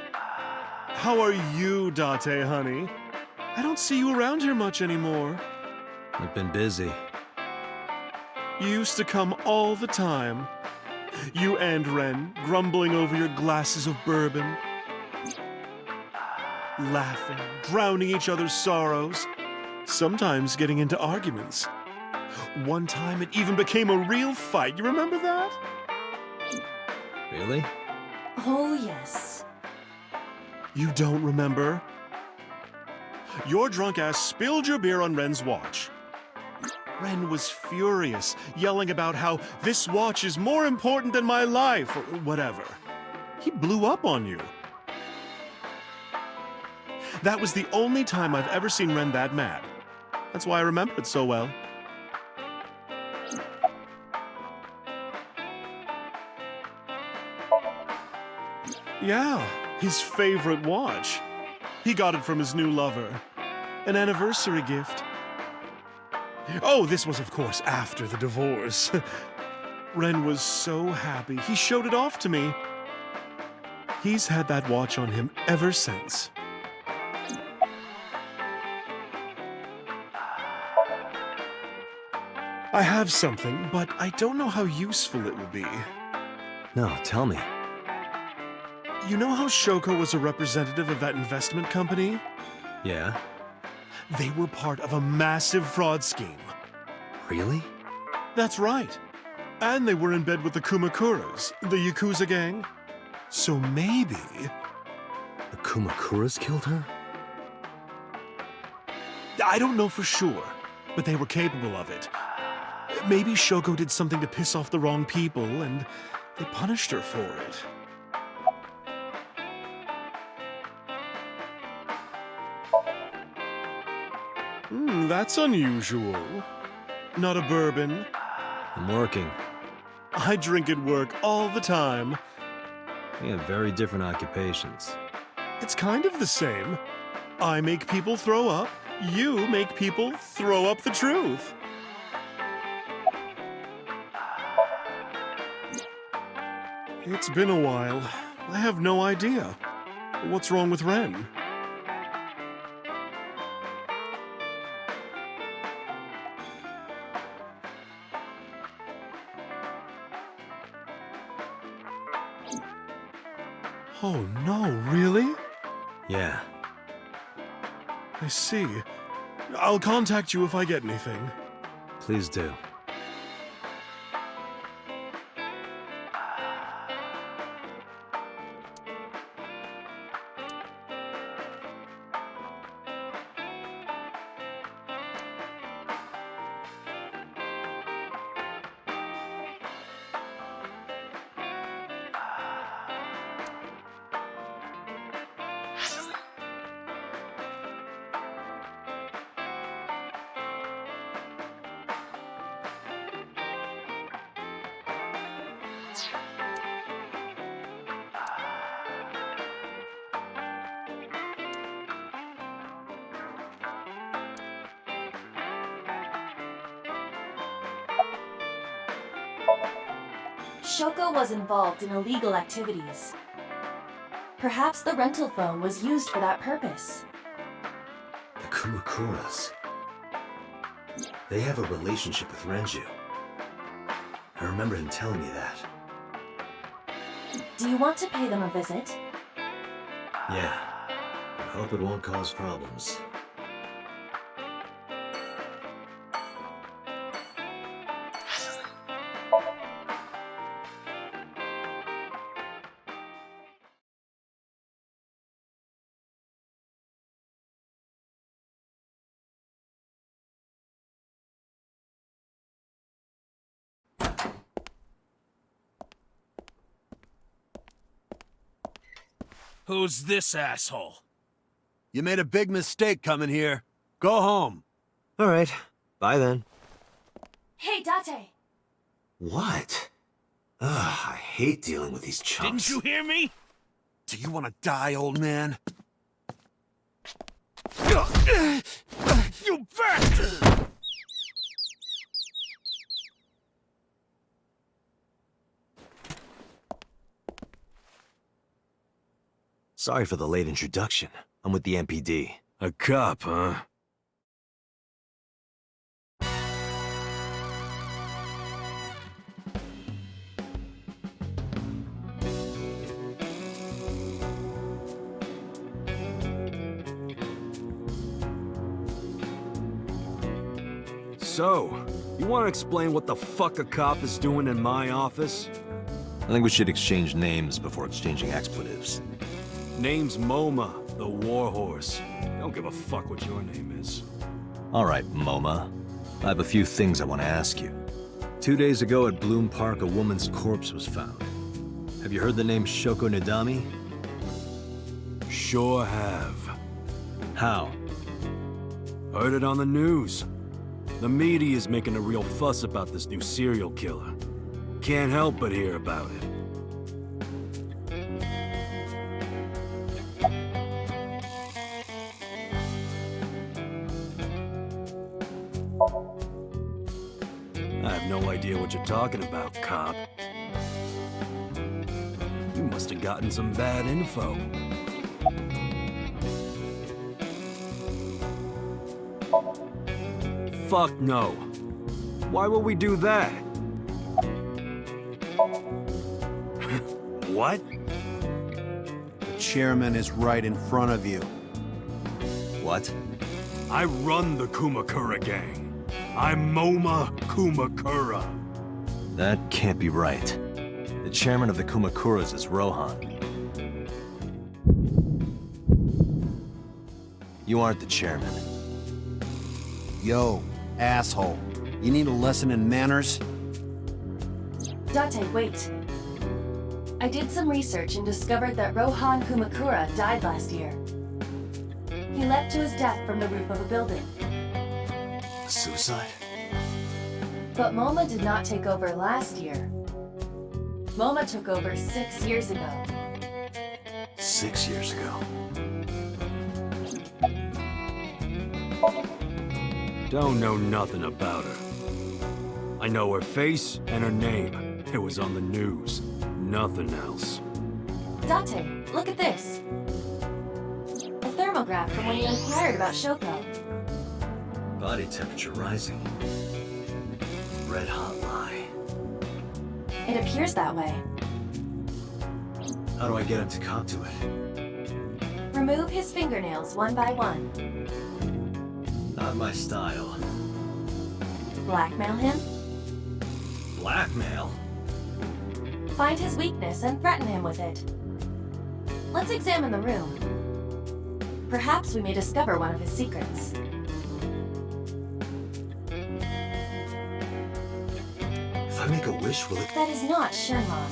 How are you, Date, honey? I don't see you around here much anymore. I've been busy. You used to come all the time. You and Ren, grumbling over your glasses of bourbon. Laughing, drowning each other's sorrows. Sometimes getting into arguments. One time it even became a real fight. You remember that? Really? Oh, yes. You don't remember? Your drunk ass spilled your beer on Ren's watch. Ren was furious, yelling about how this watch is more important than my life, or whatever. He blew up on you. That was the only time I've ever seen Ren that mad. That's why I remember it so well. Yeah, his favorite watch. He got it from his new lover. An anniversary gift. Oh, this was, of course, after the divorce. Ren was so happy. He showed it off to me. He's had that watch on him ever since. I have something, but I don't know how useful it will be. No, tell me. You know how Shoko was a representative of that investment company? Yeah? They were part of a massive fraud scheme. Really? That's right. And they were in bed with the Kumakuras, the Yakuza gang. So maybe... The Kumakuras killed her? I don't know for sure, but they were capable of it. Maybe Shoko did something to piss off the wrong people, and they punished her for it. That's unusual. Not a bourbon. I'm working. I drink at work all the time. We have very different occupations. It's kind of the same. I make people throw up. You make people throw up the truth. It's been a while. I have no idea. What's wrong with Ren? Oh no, really? Yeah. I see. I'll contact you if I get anything. Please do. Shoko was involved in illegal activities. Perhaps the rental phone was used for that purpose. The Kumakuras. They have a relationship with Renju. I remember him telling me that. Do you want to pay them a visit? Yeah. I hope it won't cause problems. Who's this asshole? You made a big mistake coming here. Go home. All right. Bye then. Hey, Date! What? Ugh, I hate dealing with these chumps. Didn't you hear me? Do you want to die, old man? You bastard! Sorry for the late introduction. I'm with the MPD. A cop, huh? So, you want to explain what the fuck a cop is doing in my office? I think we should exchange names before exchanging expletives. Name's MoMA, the Warhorse. Don't give a fuck what your name is. All right, MoMA. I have a few things I want to ask you. 2 days ago at Bloom Park, a woman's corpse was found. Have you heard the name Shoko Nadami? Sure have. How? Heard it on the news. The media is making a real fuss about this new serial killer. Can't help but hear about it. I have no idea what you're talking about, cop. You must have gotten some bad info. Fuck no. Why would we do that? What? The chairman is right in front of you. What? I run the Kumakura gang. I'm MoMA Kumakura. That can't be right. The chairman of the Kumakuras is Rohan. You aren't the chairman. Yo, asshole. You need a lesson in manners? Date, wait. I did some research and discovered that Rohan Kumakura died last year. He leapt to his death from the roof of a building. Suicide? But MoMA did not take over last year. MoMA took over 6 years ago. 6 years ago. Don't know nothing about her. I know her face and her name. It was on the news. Nothing else. Date, look at this. A thermograph from when you inquired about Shoko. Body temperature rising. Red hot lie. It appears that way. How do I get him to cop to it? Remove his fingernails one by one. Not my style. Blackmail him. Blackmail? Find his weakness and threaten him with it. Let's examine the room. Perhaps we may discover one of his secrets. If I make a wish, will it... That is not Shenron.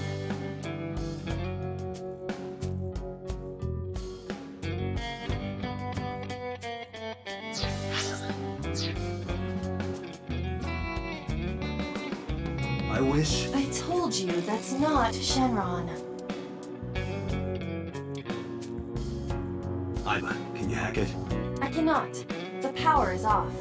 I wish... I told you that's not Shenron. Iba, can you hack it? I cannot. The power is off.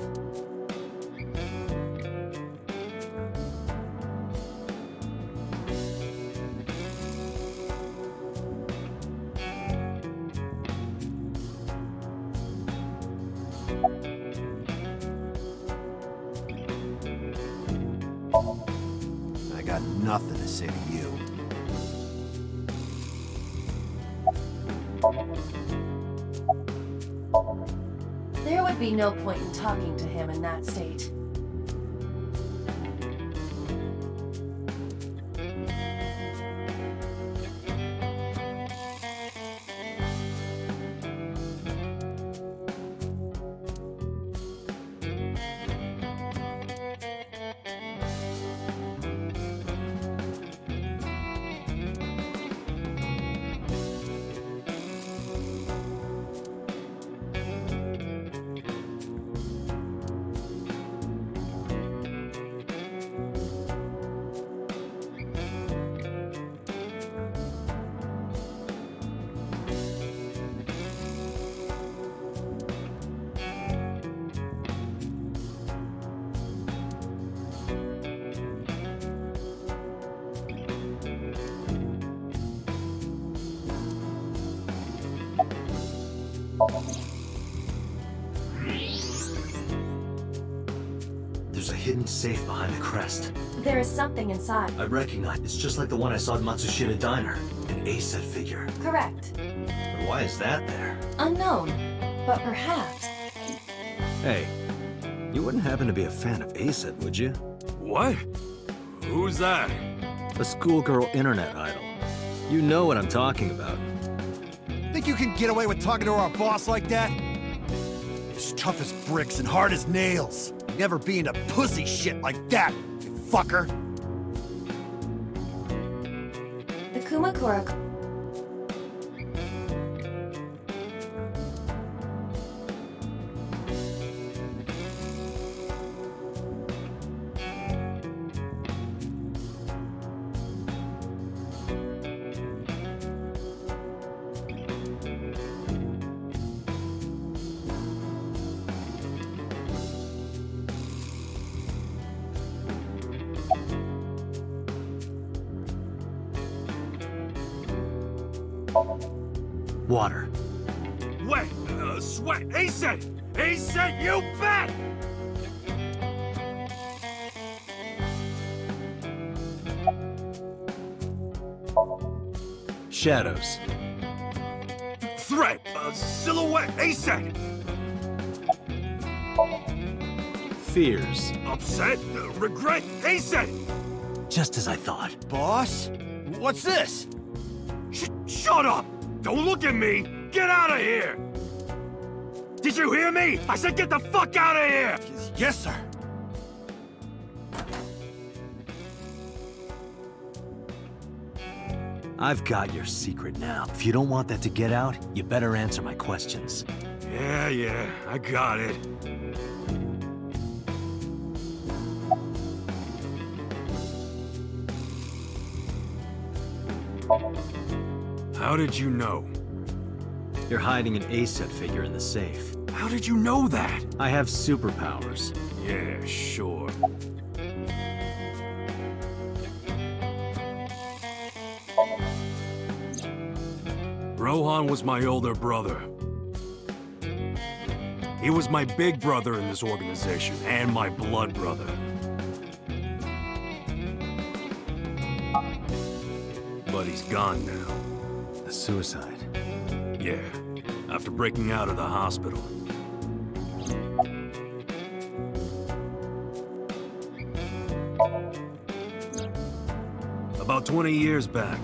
I got nothing to say to you. There would be no point in talking to him in that state. There's a hidden safe behind the crest. There is something inside. I recognize it's just like the one I saw at Matsushita Diner. An A-set figure. Correct. But why is that there? Unknown, but perhaps. Hey, you wouldn't happen to be a fan of A-set, would you? What? Who's that? A schoolgirl internet idol. You know what I'm talking about. Think you can get away with talking to our boss like that? He's tough as bricks and hard as nails. Never be into pussy shit like that, you fucker. The Kumakura. Water. Wait, sweat, A-set! A-set, you bet! Shadows. Threat, silhouette, A-set! Fears. Upset, regret, A-set! Just as I thought. Boss? What's this? Shut up! Don't look at me! Get out of here! Did you hear me? I said get the fuck out of here! Yes, sir. I've got your secret now. If you don't want that to get out, you better answer my questions. Yeah, I got it. How did you know? You're hiding an A-set figure in the safe. How did you know that? I have superpowers. Yeah, sure. Rohan was my older brother. He was my big brother in this organization, and my blood brother. But he's gone now. A suicide. Yeah, after breaking out of the hospital. About 20 years back,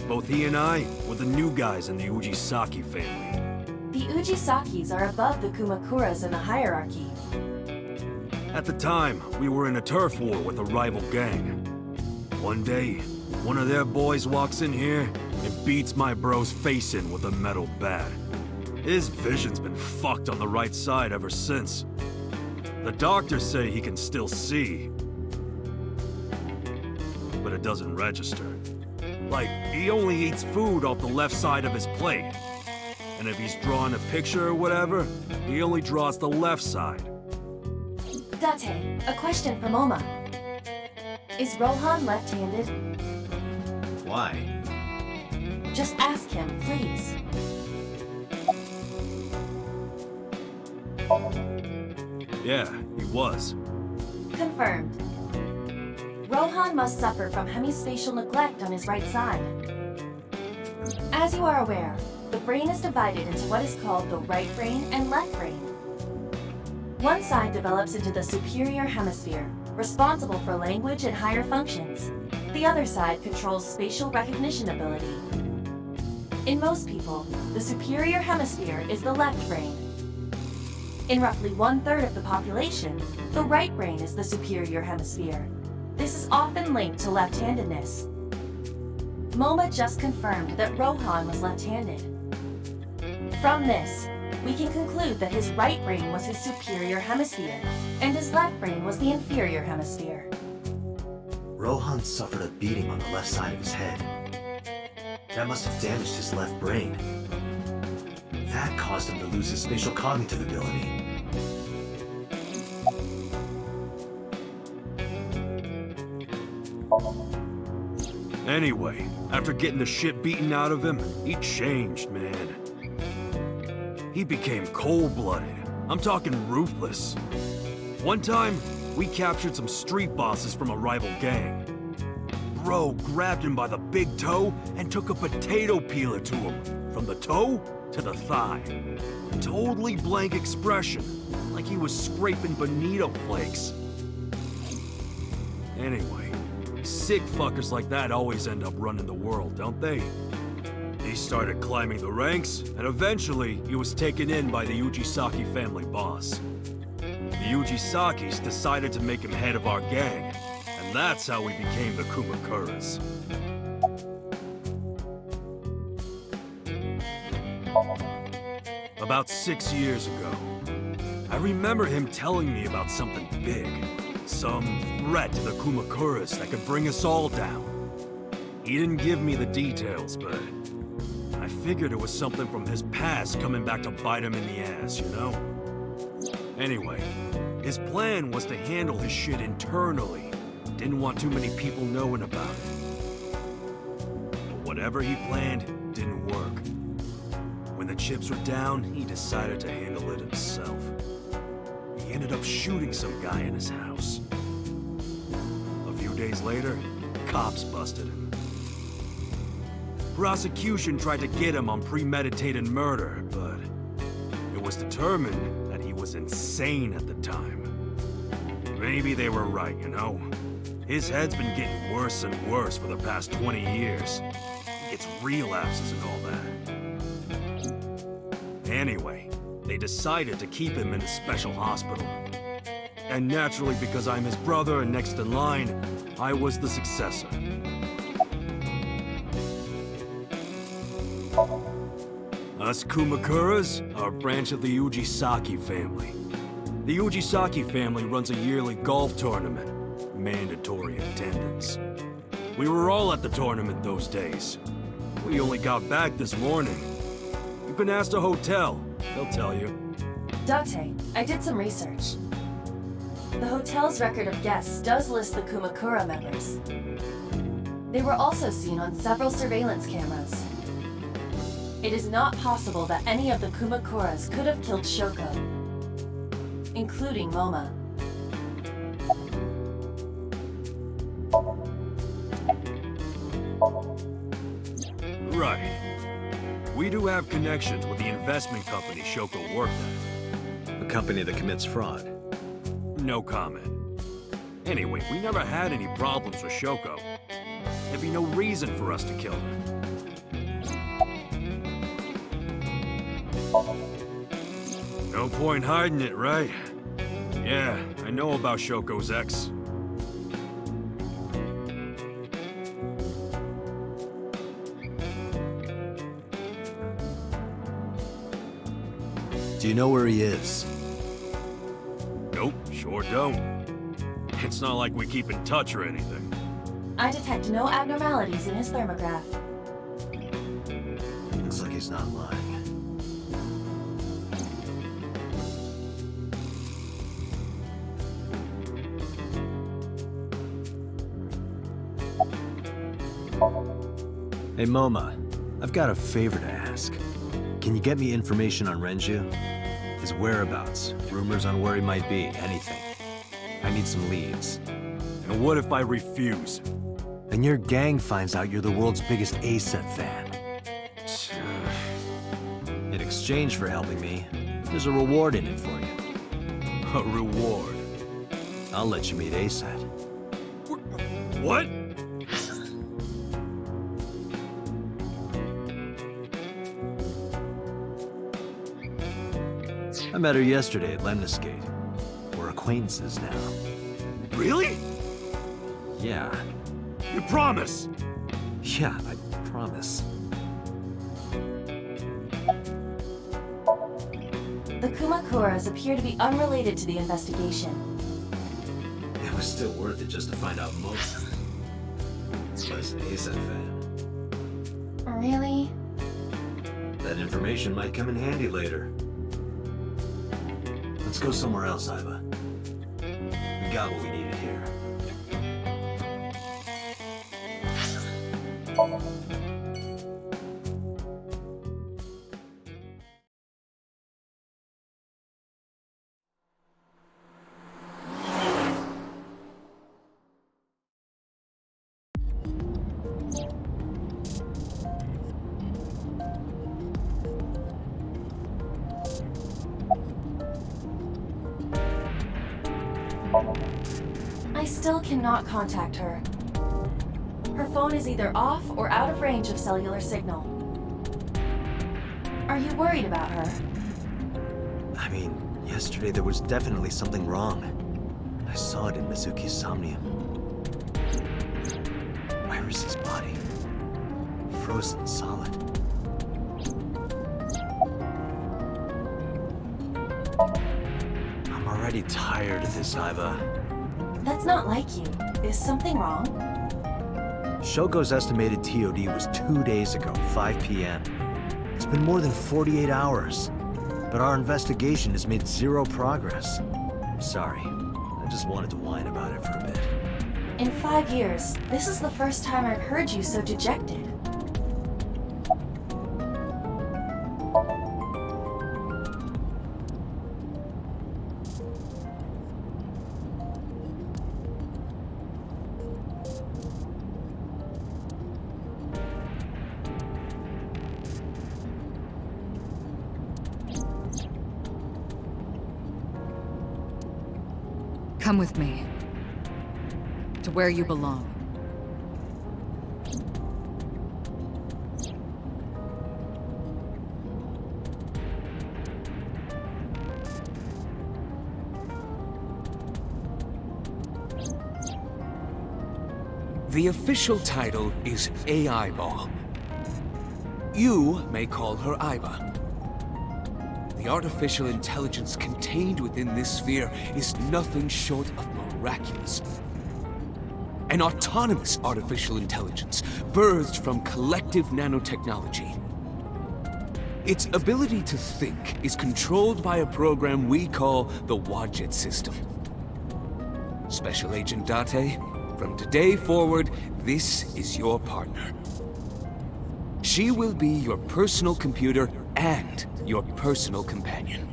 both he and I were the new guys in the Ujisaki family. The Ujisakis are above the Kumakuras in the hierarchy. At the time, we were in a turf war with a rival gang. One day, one of their boys walks in here and beats my bro's face in with a metal bat. His vision's been fucked on the right side ever since. The doctors say he can still see, but it doesn't register. Like, he only eats food off the left side of his plate. And if he's drawing a picture or whatever, he only draws the left side. Date, a question from Oma. Is Rohan left-handed? Why? Just ask him, please. Yeah, he was. Confirmed. Rohan must suffer from hemispatial neglect on his right side. As you are aware, the brain is divided into what is called the right brain and left brain. One side develops into the superior hemisphere, responsible for language and higher functions. The other side controls spatial recognition ability. In most people, the superior hemisphere is the left brain. In roughly 1/3 of the population, the right brain is the superior hemisphere. This is often linked to left-handedness. MoMA just confirmed that Rohan was left-handed. From this, we can conclude that his right brain was his superior hemisphere, and his left brain was the inferior hemisphere. Rohan suffered a beating on the left side of his head. That must have damaged his left brain. That caused him to lose his spatial cognitive ability. Anyway, after getting the shit beaten out of him, he changed, man. he became cold-blooded. I'm talking ruthless. One time, we captured some street bosses from a rival gang. Bro grabbed him by the big toe and took a potato peeler to him, from the toe to the thigh. Totally blank expression, like he was scraping bonito flakes. Anyway, sick fuckers like that always end up running the world, don't they? He started climbing the ranks, and eventually he was taken in by the Ujisaki family boss. The Ujisakis decided to make him head of our gang, and that's how we became the Kumakuras. About 6 years ago, I remember him telling me about something big. Some threat to the Kumakuras that could bring us all down. He didn't give me the details, but I figured it was something from his past coming back to bite him in the ass, you know? Anyway, his plan was to handle his shit internally. Didn't want too many people knowing about it. But whatever he planned didn't work. When the chips were down, he decided to handle it himself. He ended up shooting some guy in his house. A few days later, cops busted him. Prosecution tried to get him on premeditated murder, but it was determined that he was insane at the time. Maybe they were right, you know? His head's been getting worse and worse for the past 20 years. He gets relapses and all that. Anyway, they decided to keep him in a special hospital. And naturally, because I'm his brother and next in line, I was the successor. Us Kumakuras are a branch of the Ujisaki family. The Ujisaki family runs a yearly golf tournament. Mandatory attendance. We were all at the tournament those days. We only got back this morning. You can ask the hotel. They'll tell you. Date, I did some research. The hotel's record of guests does list the Kumakura members. They were also seen on several surveillance cameras. It is not possible that any of the Kumakuras could have killed Shoko, including Moma. Right. We do have connections with the investment company Shoko worked at. A company that commits fraud. No comment. Anyway, we never had any problems with Shoko. There'd be no reason for us to kill him. No point hiding it, right? Yeah, I know about Shoko's ex. Do you know where he is? Nope, sure don't. It's not like we keep in touch or anything. I detect no abnormalities in his thermograph. Looks like he's not lying. Hey, Moma, I've got a favor to ask. Can you get me information on Renju? His whereabouts, rumors on where he might be, anything. I need some leads. And what if I refuse? And your gang finds out you're the world's biggest A-set fan. In exchange for helping me, there's a reward in it for you. A reward? I'll let you meet A-set. What? I met her yesterday at Lemniscate. We're acquaintances now. Really? Yeah. You promise? Yeah, I promise. The Kumakuras appear to be unrelated to the investigation. It was still worth it just to find out most. Was an A-set fan. Really? That information might come in handy later. Let's go somewhere else, Iva. We got what we needed here. I still cannot contact her. Her phone is either off or out of range of cellular signal. Are you worried about her? I mean, yesterday there was definitely something wrong. I saw it in Mizuki's Somnium. Iris's body. Frozen solid. I'm already tired of this, Iva. That's not like you. Is something wrong? Shogo's estimated TOD was 2 days ago, 5 p.m. It's been more than 48 hours. But our investigation has made zero progress. I'm sorry. I just wanted to whine about it for a bit. In 5 years, this is the first time I've heard you so dejected. Come with me. To where you belong. The official title is AI Ball. You may call her Iba. The artificial intelligence contained within this sphere is nothing short of miraculous. An autonomous artificial intelligence birthed from collective nanotechnology. Its ability to think is controlled by a program we call the Wadjet system. Special Agent Date, from today forward, this is your partner. She will be your personal computer and your personal companion.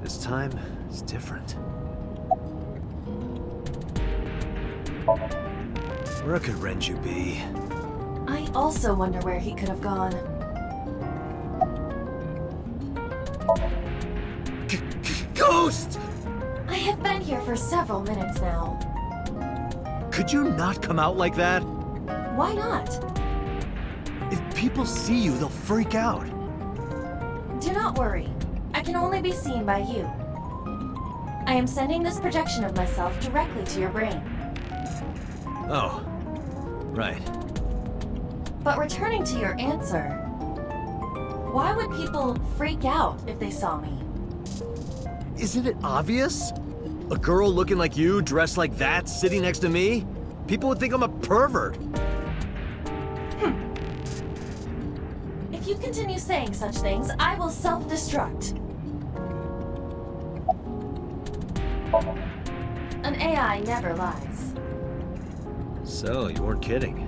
This time, it's different. Where could Renju be? I also wonder where he could have gone. Ghost! I have been here for several minutes now. Could you not come out like that? Why not? If people see you, they'll freak out. Do not worry. I can only be seen by you. I am sending this projection of myself directly to your brain. Oh, right. But returning to your answer, why would people freak out if they saw me? Isn't it obvious? A girl looking like you, dressed like that, sitting next to me? People would think I'm a pervert. If you continue saying such things, I will self-destruct. An AI never lies. So, you weren't kidding.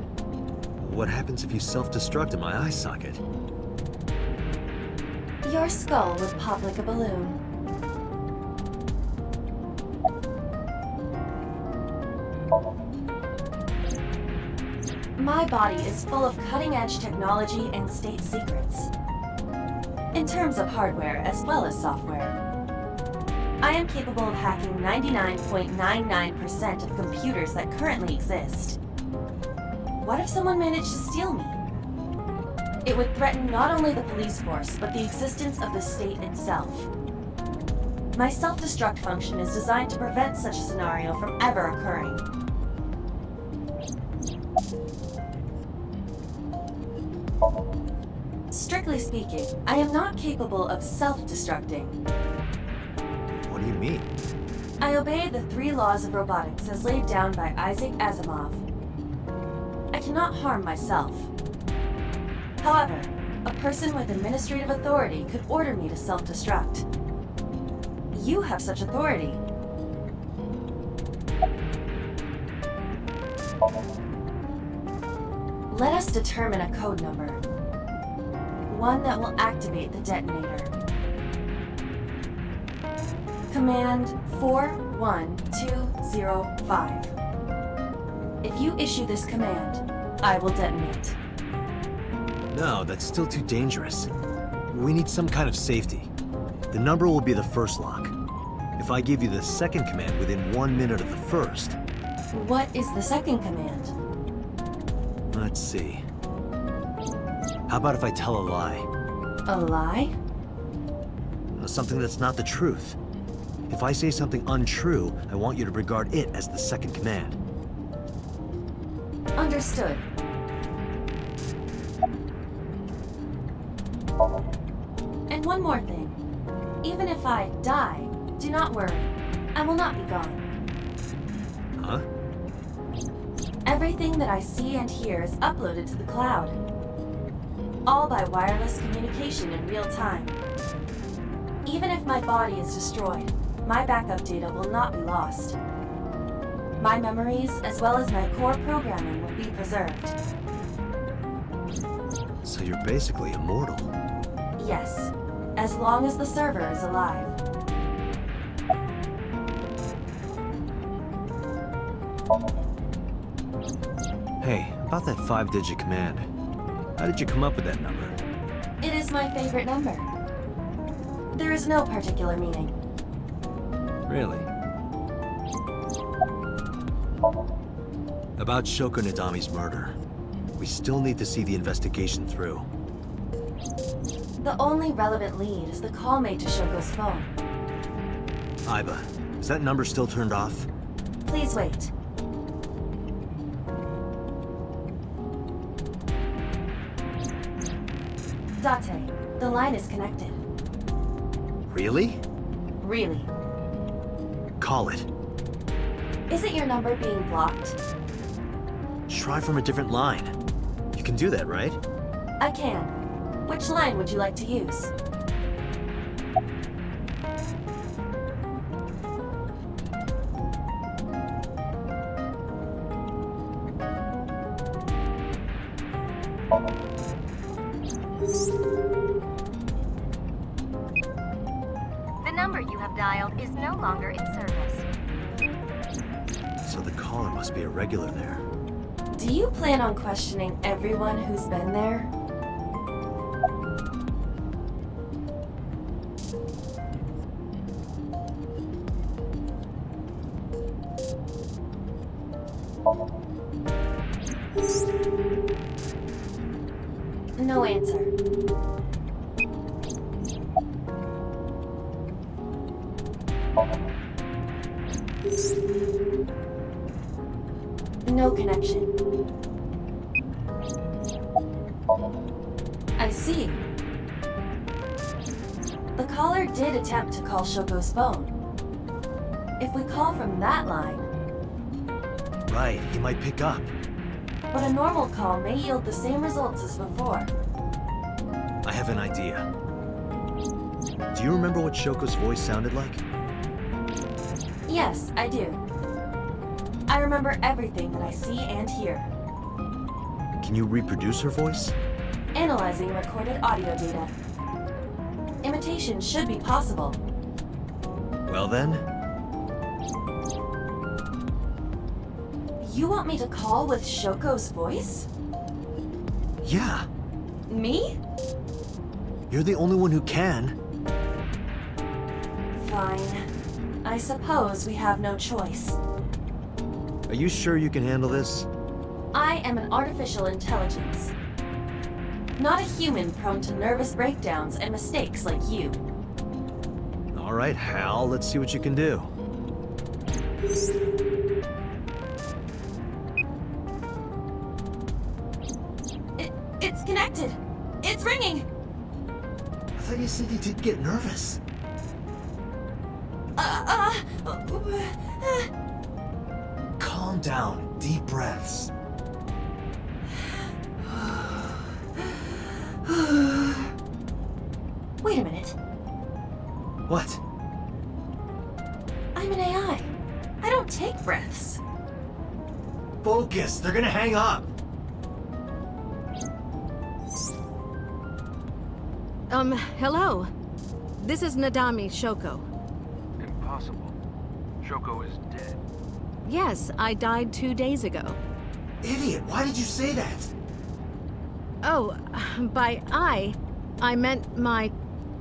What happens if you self-destruct in my eye socket? Your skull would pop like a balloon. My body is full of cutting-edge technology and state secrets. In terms of hardware as well as software. I am capable of hacking 99.99% of computers that currently exist. What if someone managed to steal me? It would threaten not only the police force, but the existence of the state itself. My self-destruct function is designed to prevent such a scenario from ever occurring. Strictly speaking, I am not capable of self-destructing. What do you mean? I obey the 3 laws of robotics as laid down by Isaac Asimov. I cannot harm myself. However, a person with administrative authority could order me to self-destruct. You have such authority. Let us determine a code number. One that will activate the detonator. Command 4 1205. If you issue this command, I will detonate. No, that's still too dangerous. We need some kind of safety. The number will be the first lock. If I give you the second command within 1 minute of the first... What is the second command? Let's see. How about if I tell a lie? A lie? Something that's not the truth. If I say something untrue, I want you to regard it as the second command. Understood. And one more thing. Even if I die, do not worry. I will not be gone. Huh? Everything that I see and hear is uploaded to the cloud. All by wireless communication in real time. Even if my body is destroyed, my backup data will not be lost. My memories, as well as my core programming, will be preserved. So you're basically immortal. Yes, as long as the server is alive. Hey, about that 5-digit command. How did you come up with that number? It is my favorite number. There is no particular meaning. Really? About Shoko Nadami's murder. We still need to see the investigation through. The only relevant lead is the call made to Shoko's phone. Aiba, is that number still turned off? Please wait. Date, the line is connected. Really? Really. Call it. Isn't your number being blocked? Try from a different line. You can do that, right? I can. Which line would you like to use? The number you have dialed is no longer in service. So the caller must be a regular there. Do you plan on questioning everyone who's been there? No answer. No connection. I see. The caller did attempt to call Shoko's phone. If we call from that line... Right, he might pick up. But a normal call may yield the same results as before. I have an idea. Do you remember what Shoko's voice sounded like? Yes, I do. I remember everything that I see and hear. Can you reproduce her voice? Analyzing recorded audio data. Imitation should be possible. Well then, You want me to call with Shoko's voice? yeah. Me? You're the only one who can. Fine. I suppose we have no choice. Are you sure you can handle this? I am an artificial intelligence. Not a human prone to nervous breakdowns and mistakes like you. All right, Hal, let's see what you can do. It's connected. It's ringing. I thought you said you did get nervous. Calm down. Deep breaths. Wait a minute. What? I'm an AI. I don't take breaths. Focus. They're gonna hang up. Hello. This is Nadami Shoko. Impossible. Shoko is dead. Yes, I died 2 days ago. Idiot, why did you say that? Oh, by I meant my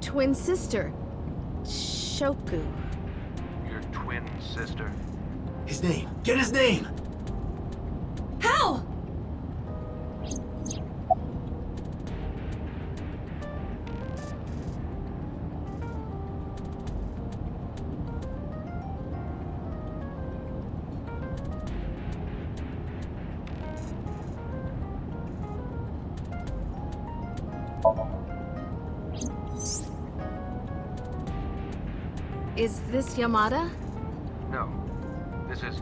twin sister, Shoku. Your twin sister? His name. Get his name! How? Is this Yamada? No. This is...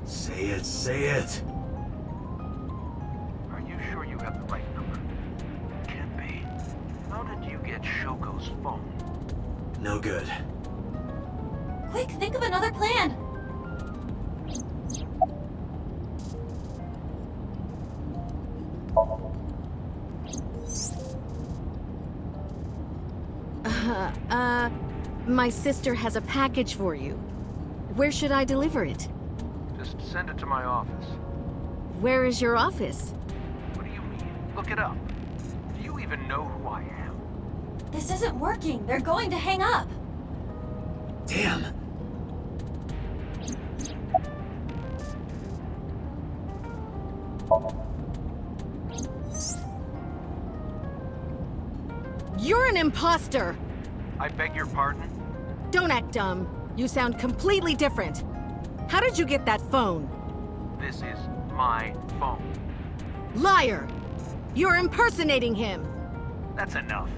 Say it, say it. Are you sure you have the right number? Can't be. How did you get Shoko's phone? No good. Quick, think of another plan. My sister has a package for you. Where should I deliver it? Just send it to my office. Where is your office? What do you mean? Look it up. Do you even know who I am? This isn't working. They're going to hang up. Damn. You're an imposter! I beg your pardon? Don't act dumb. You sound completely different. How did you get that phone? This is my phone. Liar! You're impersonating him! That's enough.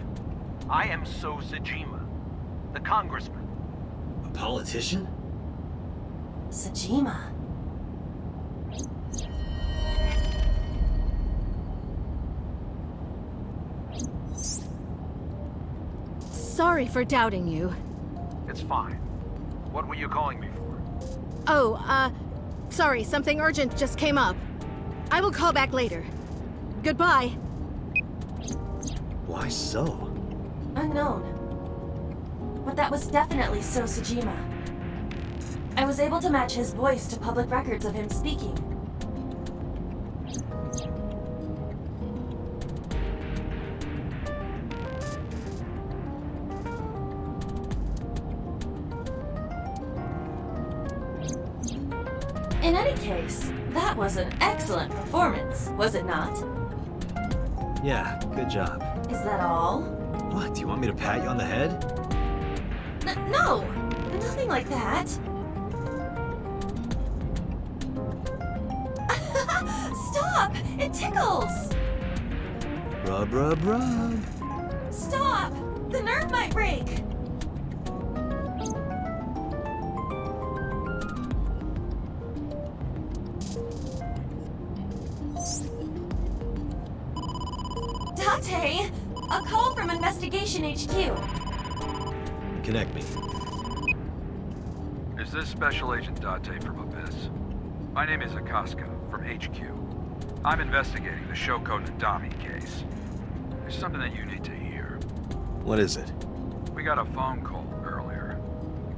I am So Sajima, the congressman. A politician? Sajima. Sorry for doubting you. It's fine. What were you calling me for? Oh, sorry, something urgent just came up. I will call back later. Goodbye. Why so? Unknown. But that was definitely So Sajima. I was able to match his voice to public records of him speaking. In any case, that was an excellent performance, was it not? Yeah, good job. Is that all? What, do you want me to pat you on the head? No! Nothing like that. Stop! It tickles! Rub, rub, rub. Stop! The nerve might break! Date! A call from Investigation HQ. Connect me. Is this Special Agent Date from Abyss? My name is Akaska, from HQ. I'm investigating the Shoko Nadami case. There's something that you need to hear. What is it? We got a phone call earlier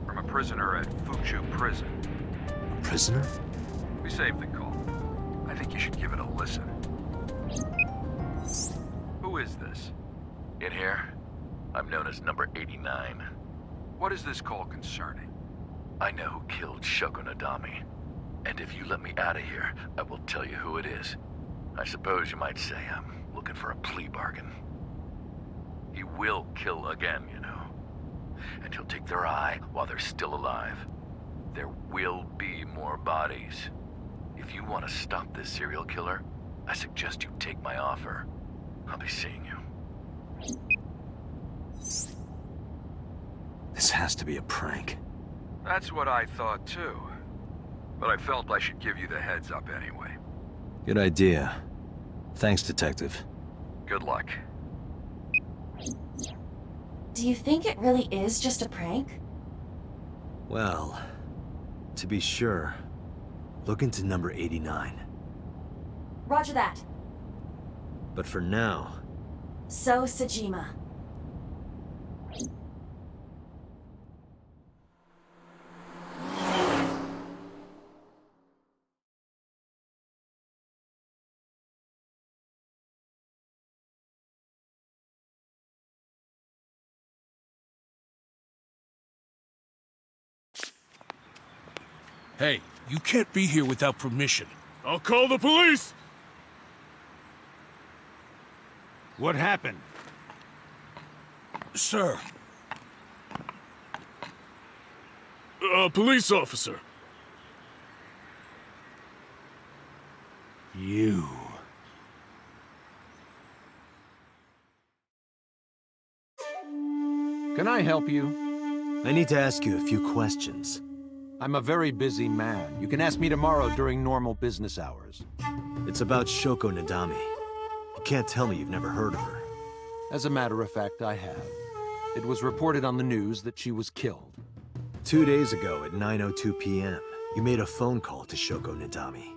from a prisoner at Fuchu Prison. A prisoner? We saved the call. I think you should give it a listen. Who is this? In here, I'm known as number 89. What is this call concerning? I know who killed Shoko Nadami. And if you let me out of here, I will tell you who it is. I suppose you might say I'm looking for a plea bargain. He will kill again, you know. And he'll take their eye while they're still alive. There will be more bodies. If you want to stop this serial killer, I suggest you take my offer. I'll be seeing you. This has to be a prank. That's what I thought too. But I felt I should give you the heads up anyway. Good idea. Thanks, Detective. Good luck. Do you think it really is just a prank? Well, to be sure, look into number 89. Roger that. But for now... So Sajima. Hey, you can't be here without permission. I'll call the police! What happened? Sir. A police officer. You. Can I help you? I need to ask you a few questions. I'm a very busy man. You can ask me tomorrow during normal business hours. It's about Shoko Nadami. You can't tell me you've never heard of her. As a matter of fact, I have. It was reported on the news that she was killed. 2 days ago at 9:02 p.m., you made a phone call to Shoko Nadami.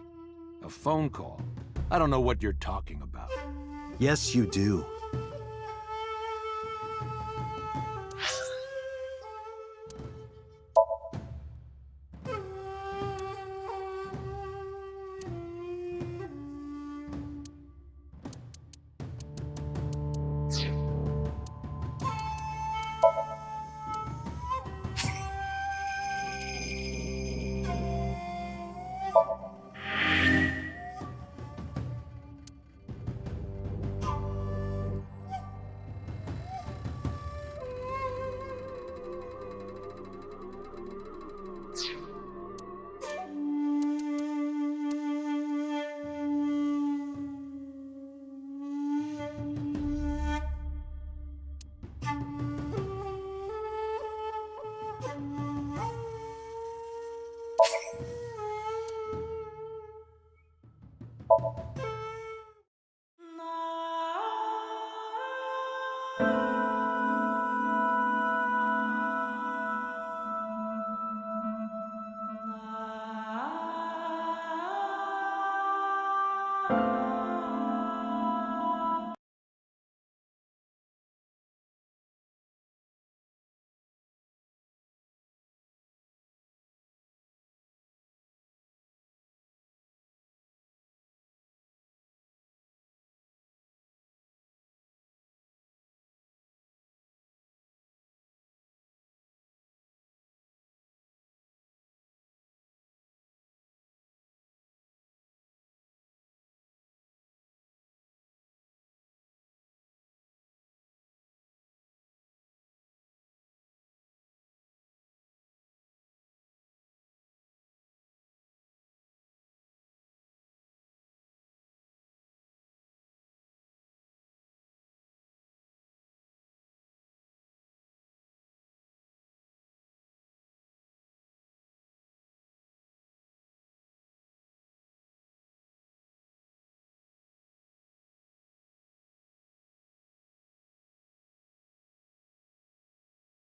A phone call? I don't know what you're talking about. Yes, you do.